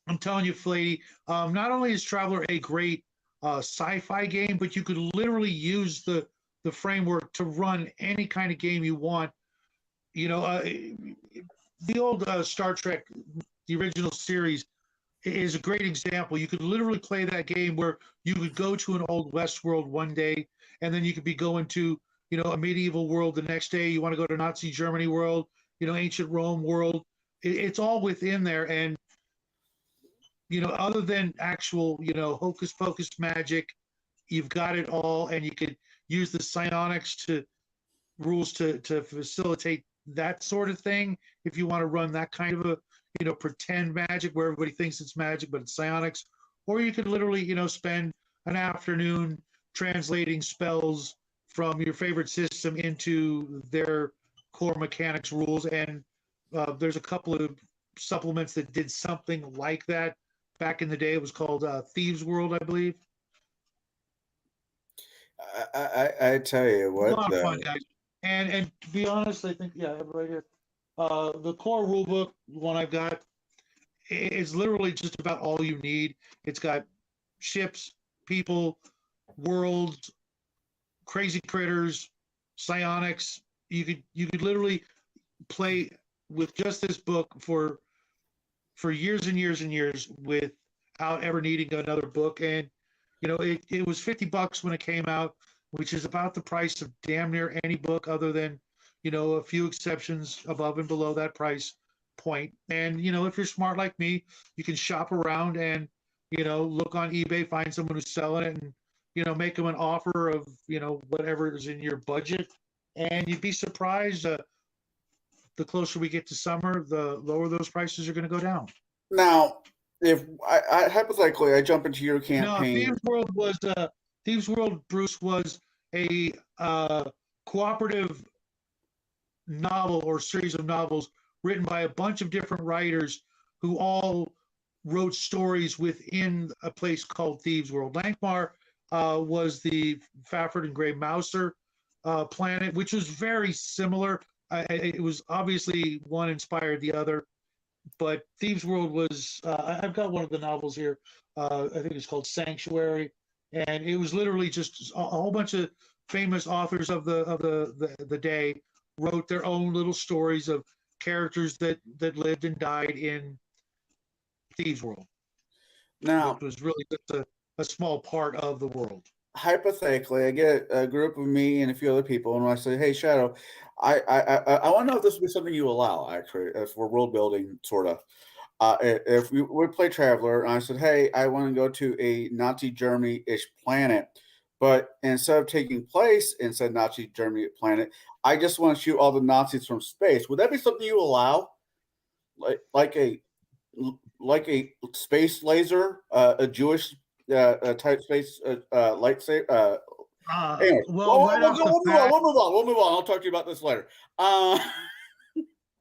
I'm telling you, Flady, not only is Traveler a great sci-fi game, but you could literally use the framework to run any kind of game you want. The old Star Trek, the original series, is a great example. You could literally play that game where you could go to an old West world one day, and then you could be going to a medieval world the next day. You want to go to Nazi Germany world, ancient Rome world. It's all within there. And other than actual hocus pocus magic, you've got it all, and you could use the psionics rules to facilitate that sort of thing if you want to run that kind of a pretend magic where everybody thinks it's magic but it's psionics. Or you could literally spend an afternoon translating spells from your favorite system into their core mechanics rules. And there's a couple of supplements that did something like that back in the day. It was called Thieves World, I believe. I tell you A what, lot of fun, guys. And to be honest, I think right here, the core rulebook, the one I've got, is literally just about all you need. It's got ships, people, worlds, crazy critters, psionics. You could literally play with just this book for years and years and years without ever needing another book. And it was $50 when it came out, which is about the price of damn near any book, other than a few exceptions above and below that price point. And if you're smart like me, you can shop around and look on eBay, find someone who's selling it, and make them an offer of whatever is in your budget. And you'd be surprised, the closer we get to summer, the lower those prices are going to go down. Now, if I hypothetically I jump into your campaign, Thieves World, Bruce, was a cooperative novel or series of novels written by a bunch of different writers who all wrote stories within a place called Thieves World. Lankmar was the Fafford and Gray Mouser planet, which was very similar. It was obviously one inspired the other, but Thieves World was, I've got one of the novels here. I think it's called Sanctuary. And it was literally just a whole bunch of famous authors of the day wrote their own little stories of characters that lived and died in Thieves World. Now, which was really just a small part of the world. Hypothetically, I get a group of me and a few other people, and I say, "Hey, Shadow, I want to know if this would be something you allow, actually, if we're world building, sort of. If we would play Traveler, and I said, hey, I want to go to a Nazi Germany-ish planet, but instead of taking place in said Nazi Germany planet, I just want to shoot all the Nazis from space. Would that be something you allow, like a space laser, a Jewish type space lightsaber?" Anyway, Well, right off the bat, we'll move on. I'll talk to you about this later.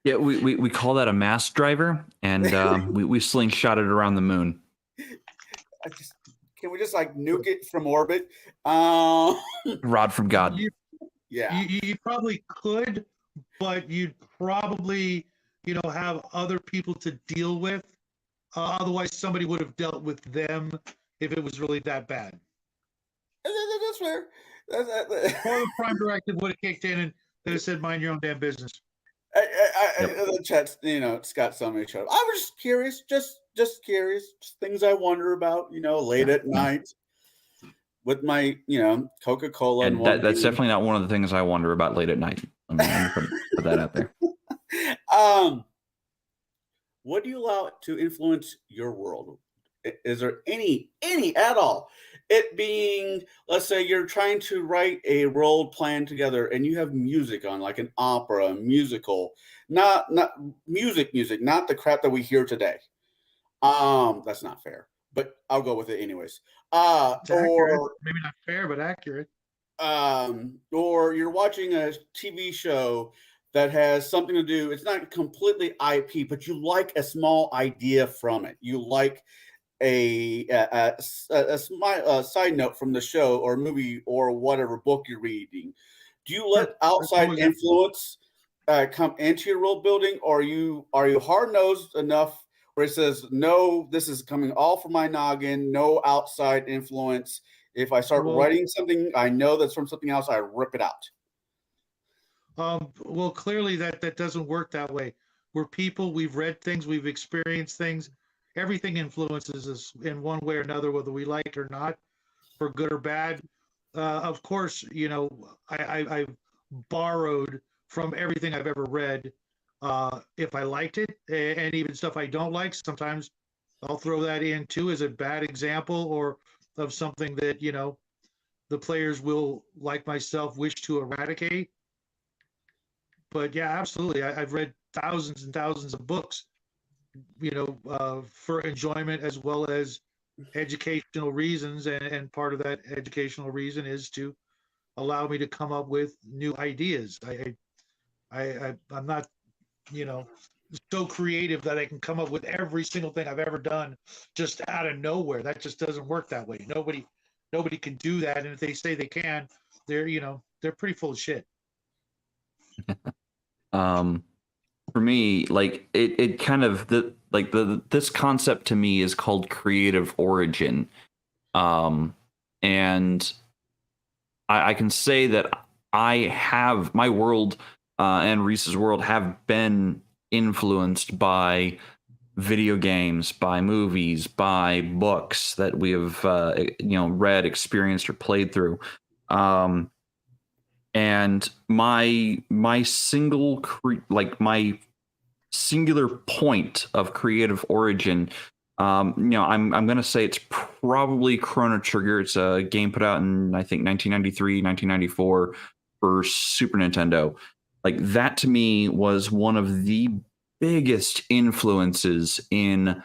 Yeah, we call that a mass driver, and we slingshot it around the moon. Can we just like nuke it from orbit? Um, Rod from God. yeah. You probably could, but you'd probably, have other people to deal with. Otherwise, somebody would have dealt with them if it was really that bad. That's fair. Or the prime directive would have kicked in and they have said, "Mind your own damn business." The chat's, Scott somebody showed up. I was just curious, just curious, just things I wonder about, late at night with my, Coca-Cola. And that's definitely not one of the things I wonder about late at night. Let me put that out there. What do you allow to influence your world? Is there any at all? It being, let's say you're trying to write a world plan together and you have music on, like an opera, a musical, not music, not the crap that we hear today. That's not fair, but I'll go with it anyways. Or maybe not fair, but accurate. Or you're watching a TV show that has something to do. It's not completely IP, but you like a small idea from it. You like a side note from the show or movie or whatever book you're reading. Do you let outside influence come into your world building, or are you hard nosed enough where it says, no, this is coming all from my noggin, no outside influence? If I start writing something, I know that's from something else, I rip it out. Well, clearly that doesn't work that way. We're people, we've read things, we've experienced things. Everything influences us in one way or another, whether we like it or not, for good or bad. Of course, I've borrowed from everything I've ever read. If I liked it, and even stuff I don't like, sometimes I'll throw that in too as a bad example or of something that, the players will, like myself, wish to eradicate. But yeah, absolutely. I've read thousands and thousands of books, for enjoyment as well as educational reasons. And part of that educational reason is to allow me to come up with new ideas. I'm not, so creative that I can come up with every single thing I've ever done just out of nowhere. That just doesn't work that way. Nobody can do that. And if they say they can, they're pretty full of shit. For me, like it kind of this concept to me is called creative origin. And I can say that I have my world and Reese's world have been influenced by video games, by movies, by books that we have read, experienced, or played through. And my singular point of creative origin, I'm going to say it's probably Chrono Trigger. It's a game put out in, I think, 1993, 1994 for Super Nintendo. Like, that to me was one of the biggest influences in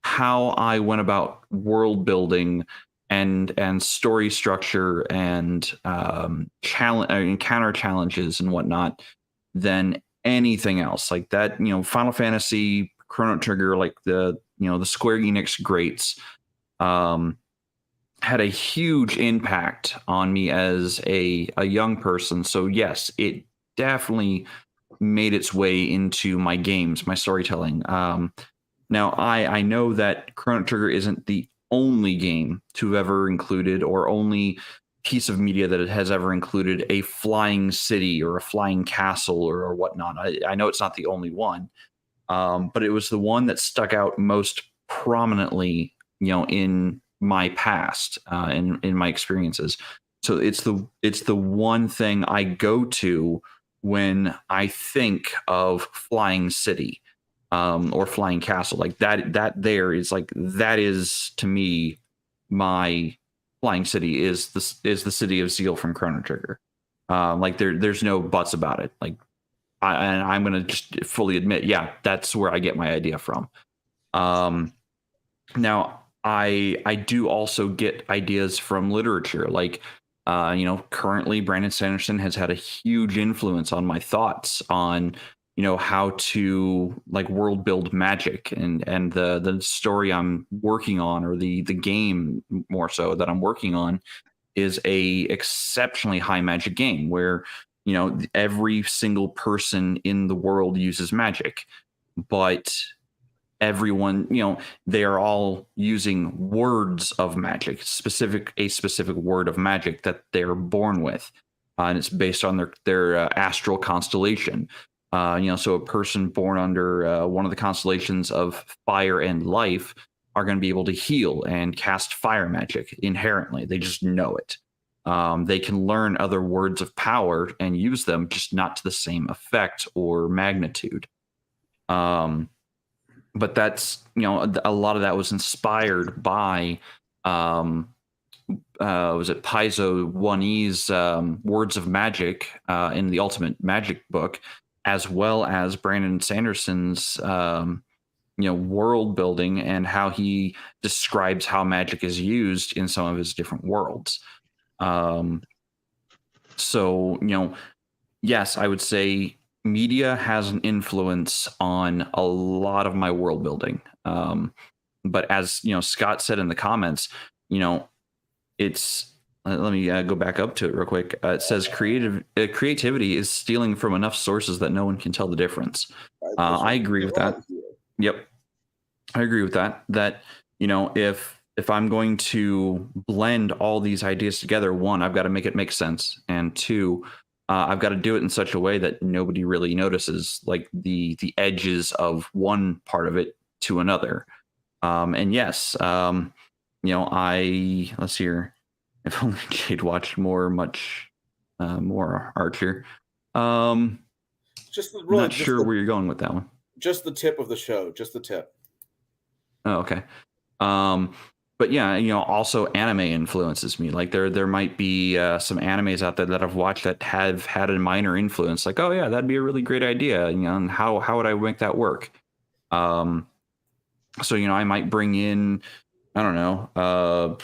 how I went about world building and story structure and encounter challenges and whatnot than anything else. Like that, Final Fantasy, Chrono Trigger, like the Square Enix greats, had a huge impact on me as a young person. So yes, it definitely made its way into my games, my storytelling. Now I know that Chrono Trigger isn't the only game to have ever included, or only piece of media that it has ever included, a flying city or a flying castle or whatnot. I know it's not the only one, but it was the one that stuck out most prominently, in my past, in my experiences. So it's the one thing I go to when I think of flying city. Or flying castle, like that there is like, that is to me, my flying city is the city of Zeal from Chrono Trigger. Like there's no buts about it. Like I'm gonna just fully admit, yeah, that's where I get my idea from. Now I do also get ideas from literature, like currently Brandon Sanderson has had a huge influence on my thoughts on how to like world build magic, and the story I'm working on, or the game more so that I'm working on, is a exceptionally high magic game where every single person in the world uses magic, but everyone, they are all using words of magic, a specific word of magic that they're born with, and it's based on their astral constellation. So a person born under one of the constellations of fire and life are going to be able to heal and cast fire magic inherently. They just know it. They can learn other words of power and use them, just not to the same effect or magnitude. But that's, a lot of that was inspired by was it Paizo Wanie's Words of Magic in the Ultimate Magic book, as well as Brandon Sanderson's world building and how he describes how magic is used in some of his different worlds. So yes, I would say media has an influence on a lot of my world building. But as Scott said in the comments, it's let me go back up to it real quick. It says creativity is stealing from enough sources that no one can tell the difference. I agree with that. Yep, I agree with that. That if I'm going to blend all these ideas together, one, I've got to make it make sense, and two, I've got to do it in such a way that nobody really notices, like the edges of one part of it to another. And yes, let's see here. If only Jade watched more Archer. Just really, not sure where you're going with that one. Just the tip of the show, just the tip. Oh, okay. But yeah, also anime influences me. Like there might be some animes out there that I've watched that have had a minor influence. Like, oh yeah, that'd be a really great idea. And how would I make that work? So I might bring in, I don't know,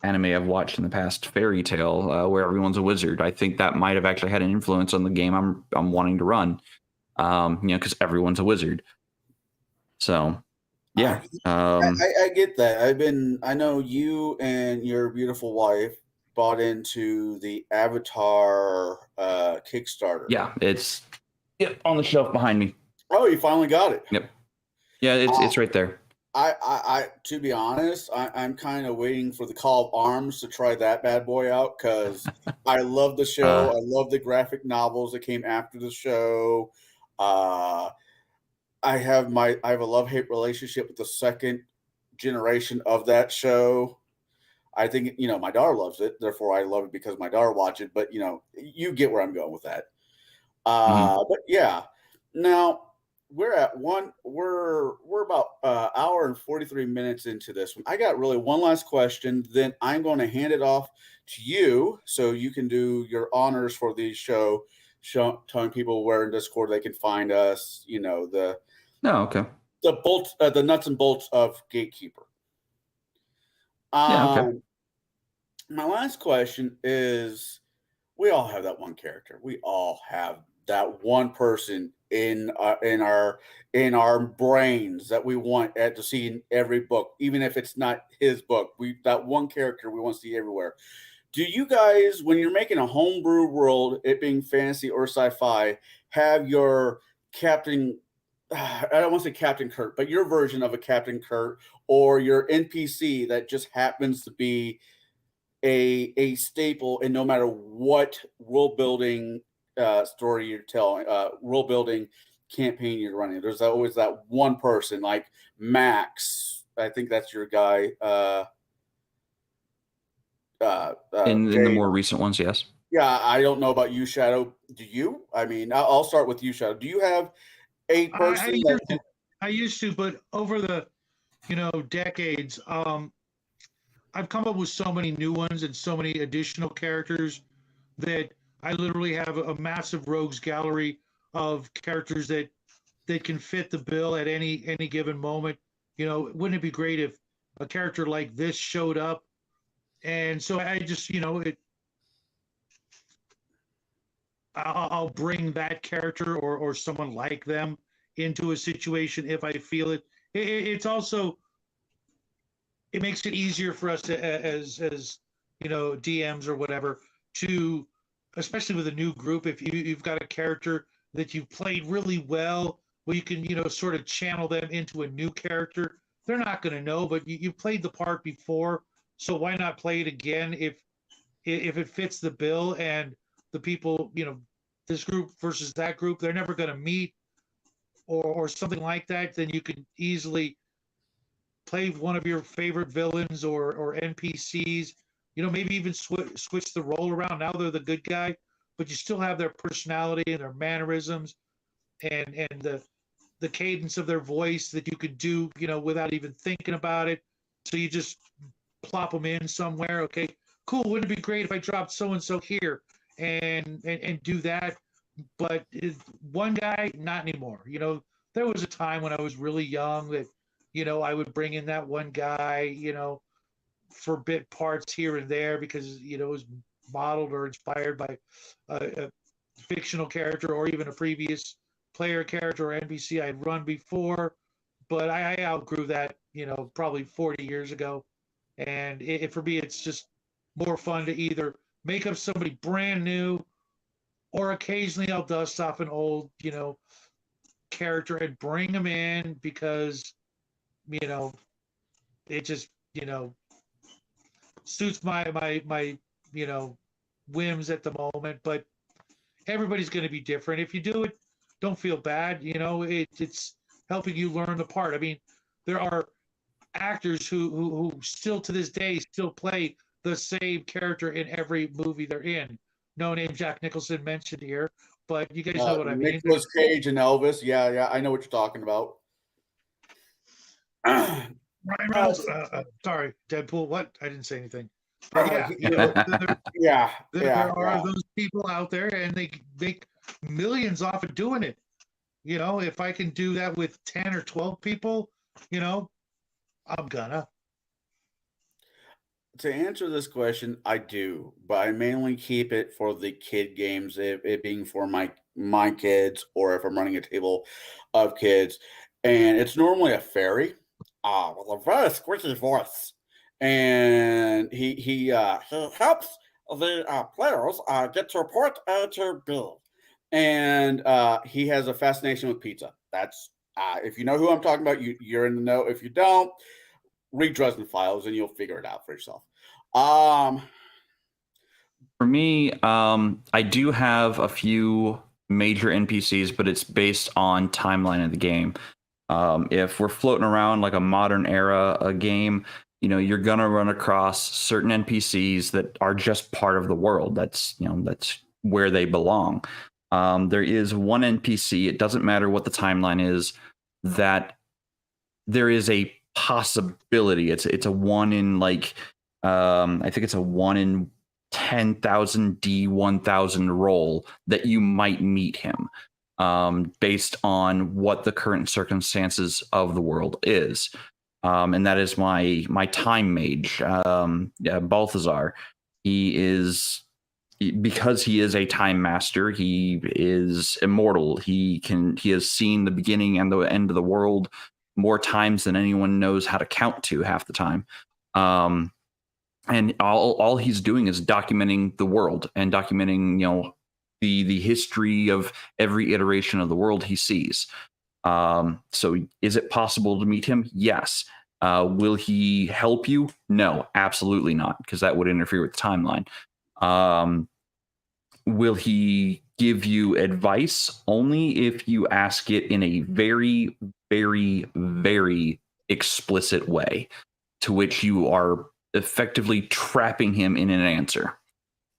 anime I've watched in the past, Fairy Tale, where everyone's a wizard. I think that might have actually had an influence on the game I'm wanting to run. Because everyone's a wizard. So. Yeah, I get that. I know you and your beautiful wife bought into the Avatar Kickstarter. Yeah, it's on the shelf behind me. Oh, you finally got it. Yep. Yeah, it's right there. I to be honest, I'm kind of waiting for the Call of Arms to try that bad boy out, because I love the show. I love the graphic novels that came after the show. I have a love-hate relationship with the second generation of that show. I think, my daughter loves it, therefore I love it because my daughter watched it, but you get where I'm going with that. But yeah. Now we're about hour and 43 minutes into this one. I got really one last question, then I'm going to hand it off to you so you can do your honors for the show, telling people where in Discord they can find us, okay. The nuts and bolts of Gatekeeper. Yeah, okay. My last question is, we all have that one character. We all have that one person in our brains that we want to see in every book, even if it's not his book. That one character we want to see everywhere. Do you guys, when you're making a homebrew world, it being fantasy or sci-fi, have your Captain, I don't want to say Captain Kirk, but your version of a Captain Kirk, or your NPC that just happens to be a staple in no matter what world building story you're telling, world building campaign you're running? There's always that one person, like Max. I think that's your guy. In the more recent ones, yes. Yeah, I don't know about you, Shadow. Do you? I mean, I'll start with you, Shadow. Do you have a person I used to, but over the decades, I've come up with so many new ones and so many additional characters that I literally have a massive rogues gallery of characters that can fit the bill at any given moment. Wouldn't it be great if a character like this showed up? And so I just, I'll bring that character or someone like them into a situation if I feel it. It's also, it makes it easier for us to, as DMs or whatever, to, especially with a new group, if you've got a character that you've played really well, well, you can sort of channel them into a new character. They're not going to know, but you played the part before, so why not play it again if it fits the bill? And the people, this group versus that group, they're never going to meet, or something like that. Then you can easily play one of your favorite villains or NPCs. Maybe even switch the role around. Now they're the good guy, but you still have their personality and their mannerisms and the cadence of their voice that you could do, without even thinking about it. So you just plop them in somewhere. Okay, cool. Wouldn't it be great if I dropped so and so here and do that? But one guy, not anymore. There was a time when I was really young that, I would bring in that one guy, for bit parts here and there because, it was modeled or inspired by a fictional character or even a previous player character or NPC I'd run before. But I outgrew that, probably 40 years ago. And for me, it's just more fun to either make up somebody brand new, or occasionally I'll dust off an old, character and bring them in because, it just, suits my whims at the moment. But everybody's going to be different. If you do it, don't feel bad. It's helping you learn the part. I mean, there are actors who still to this day still play the same character in every movie they're in. No name Jack Nicholson mentioned here, but you guys know what I mean. Nicolas Cage and Elvis. Yeah, I know what you're talking about. Ryan Reynolds. Sorry, Deadpool. What? I didn't say anything. But there are those people out there, and they make millions off of doing it. If I can do that with 10 or 12 people, I'm gonna. To answer this question, I do, but I mainly keep it for the kid games, it being for my kids, or if I'm running a table of kids, and it's normally a fairy, with a very squishy voice, and he helps the players get to a point A to B, and he has a fascination with pizza. That's if you know who I'm talking about, you're in the know. If you don't, read Dresden Files and you'll figure it out for yourself. For me, I do have a few major NPCs, but it's based on timeline of the game. If we're floating around like a modern era a game, you're gonna run across certain NPCs that are just part of the world. That's where they belong. There is one NPC. It doesn't matter what the timeline is. That there is a possibility. It's a one in like I think it's a 1 in 10,000 D1000 roll that you might meet him, based on what the current circumstances of the world is. And that is my time mage, Balthazar. He is, because he is a time master, he is immortal. He has seen the beginning and the end of the world more times than anyone knows how to count to half the time. And all he's doing is documenting the world and documenting, the history of every iteration of the world he sees. So is it possible to meet him? Yes. Will he help you? No, absolutely not, because that would interfere with the timeline. Will he give you advice? Only if you ask it in a very, very, very explicit way, to which you are effectively trapping him in an answer.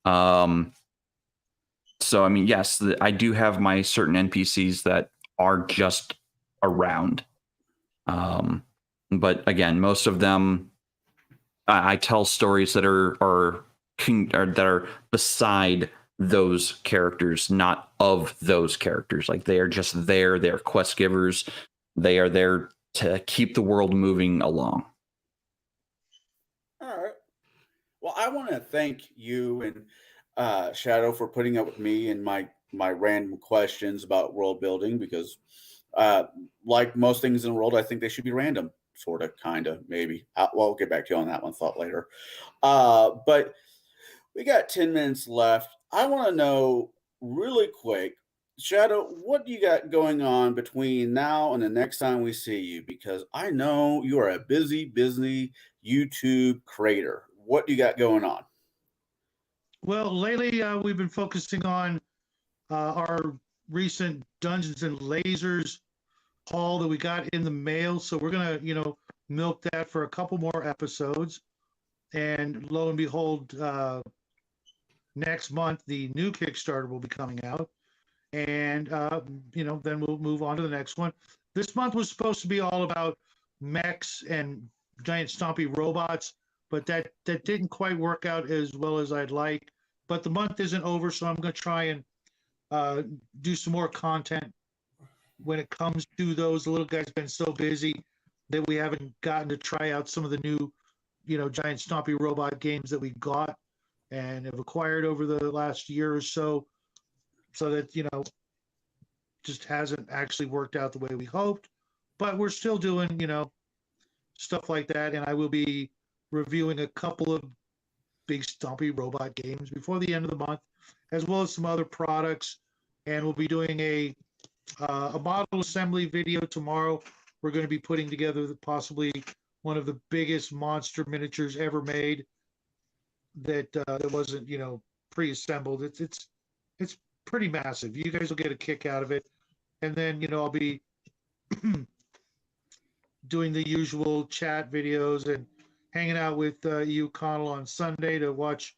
So, I mean, yes, I do have my certain NPCs that are just around. But again, most of them, I tell stories that are beside those characters, not of those characters. Like, they are just there. They're quest givers. They are there to keep the world moving along. All right. Well, I want to thank you and Shadow for putting up with me and my my random questions about world building because, like most things in the world, I think they should be random, sort of, kind of, maybe. Well, I'll get back to you on that one thought later. But we got 10 minutes left. I want to know really quick, Shadow, what do you got going on between now and the next time we see you? Because I know you are a busy, busy YouTube creator. What do you got going on? Well, lately we've been focusing on our recent Dungeons and Lasers haul that we got in the mail. So we're gonna, milk that for a couple more episodes. And lo and behold, next month the new Kickstarter will be coming out, and then we'll move on to the next one. This month was supposed to be all about mechs and giant stompy robots, but that didn't quite work out as well as I'd like. But the month isn't over, so I'm going to try and do some more content when it comes to those. The little guy's been so busy that we haven't gotten to try out some of the new, giant stompy robot games that we got and have acquired over the last year or so, so that, just hasn't actually worked out the way we hoped. But we're still doing, stuff like that. And I will be reviewing a couple of big stompy robot games before the end of the month, as well as some other products. And we'll be doing a model assembly video tomorrow. We're going to be putting together possibly one of the biggest monster miniatures ever made that wasn't, pre-assembled. It's pretty massive. You guys will get a kick out of it. And then, I'll be doing the usual chat videos and hanging out with you, Connell, on Sunday to watch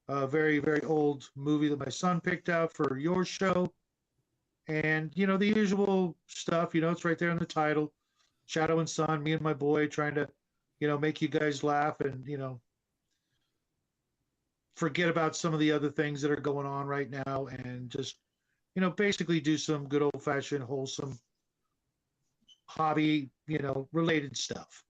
a very, very old movie that my son picked out for your show. And, the usual stuff, it's right there in the title. Shadow and Son, me and my boy trying to, make you guys laugh and, forget about some of the other things that are going on right now and just, basically do some good old-fashioned, wholesome hobby, related stuff.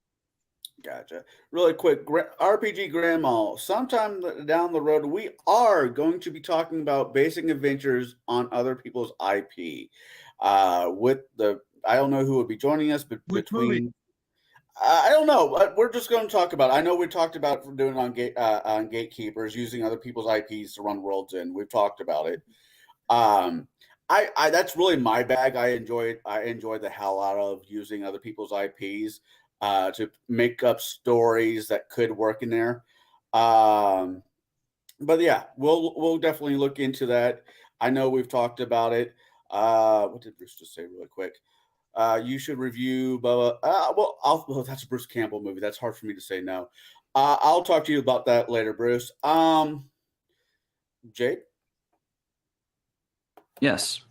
Gotcha. Really quick, RPG Grandma, sometime down the road, we are going to be talking about basing adventures on other people's IP. I don't know who will be joining us, but between, I don't know, but we're just going to talk about it. I know we talked about doing on Gatekeepers, using other people's IPs to run worlds in. We've talked about it. I that's really my bag. I enjoy the hell out of using other people's IPs to make up stories that could work in there. But yeah, we'll definitely look into that. I know we've talked about it. What did Bruce just say really quick? You should review Bubba. Well, that's a Bruce Campbell movie. That's hard for me to say no. I'll talk to you about that later, Bruce. Jade? Yes.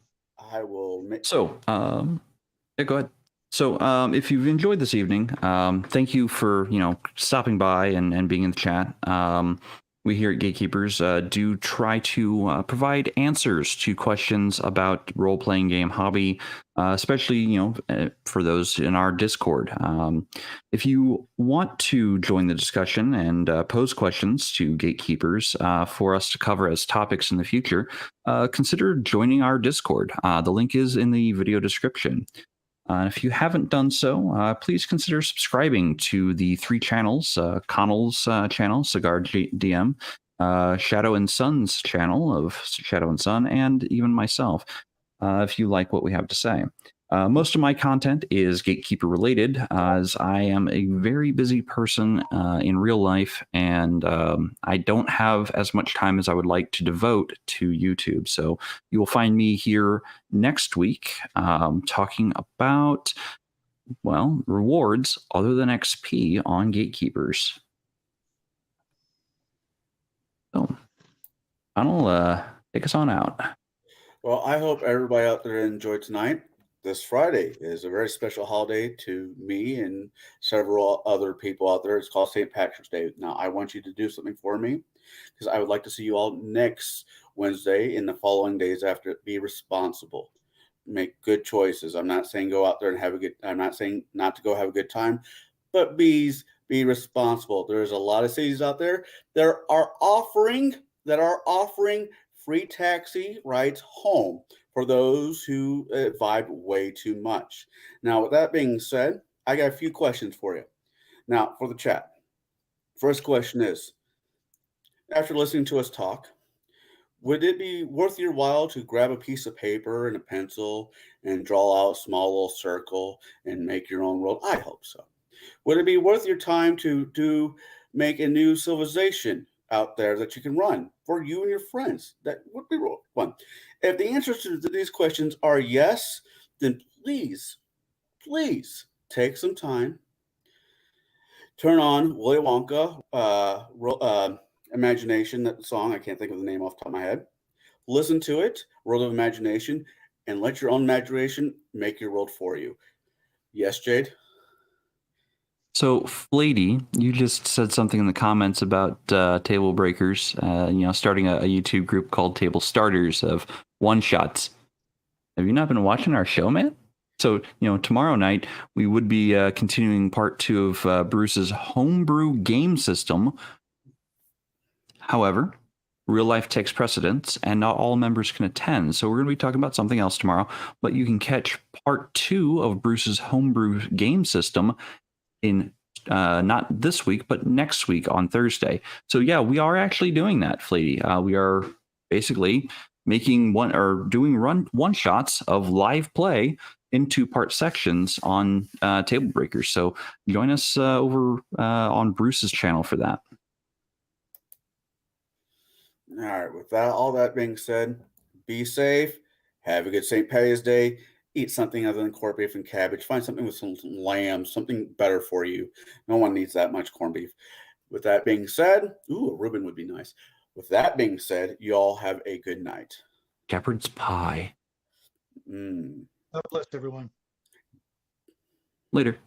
I will make. So, yeah, go ahead. So, if you've enjoyed this evening, thank you for, stopping by and being in the chat. We here at Gatekeepers do try to provide answers to questions about role-playing game hobby, especially, for those in our Discord. If you want to join the discussion and pose questions to Gatekeepers for us to cover as topics in the future, consider joining our Discord. The link is in the video description. If you haven't done so, please consider subscribing to the 3 channels, Connell's channel, Cigar DM, Shadow and Son's channel of Shadow and Son, and even myself, if you like what we have to say. Most of my content is Gatekeeper related, as I am a very busy person in real life, and I don't have as much time as I would like to devote to YouTube. So you will find me here next week talking about, well, rewards other than XP on Gatekeepers. So I'll take us on out. Well, I hope everybody out there enjoyed tonight. This Friday is a very special holiday to me and several other people out there. It's called St. Patrick's Day. Now, I want you to do something for me because I would like to see you all next Wednesday and the following days after it. Be responsible. Make good choices. I'm not saying go out there and have a good, I'm not saying not to go have a good time, but be responsible. There's a lot of cities out there that are offering free taxi rides home for those who vibe way too much. Now, with that being said, I got a few questions for you. Now, for the chat. First question is, after listening to us talk, would it be worth your while to grab a piece of paper and a pencil and draw out a small little circle and make your own world? I hope so. Would it be worth your time to make a new civilization out there that you can run for you and your friends? That would be fun. If the answers to these questions are yes, then please, please take some time, turn on Willy Wonka, Imagination, that song, I can't think of the name off the top of my head. Listen to it, World of Imagination, and let your own imagination make your world for you. Yes, Jade? So, Flady, you just said something in the comments about table breakers, starting a YouTube group called Table Starters of one-shots. Have you not been watching our show, man? So, tomorrow night, we would be continuing part 2 of Bruce's homebrew game system. However, real life takes precedence, and not all members can attend. So we're going to be talking about something else tomorrow, but you can catch part 2 of Bruce's homebrew game system in not this week, but next week on Thursday. So yeah, we are actually doing that, Flady. We are basically making doing one shots of live play in 2-part sections on Table Breakers. So join us over on Bruce's channel for that. All right, with all that being said, be safe, have a good St. Patty's Day, eat something other than corned beef and cabbage, find something with some lamb, something better for you. No one needs that much corned beef. With that being said, a Reuben would be nice. With that being said, you all have a good night. Shepherd's pie. God bless everyone. Later.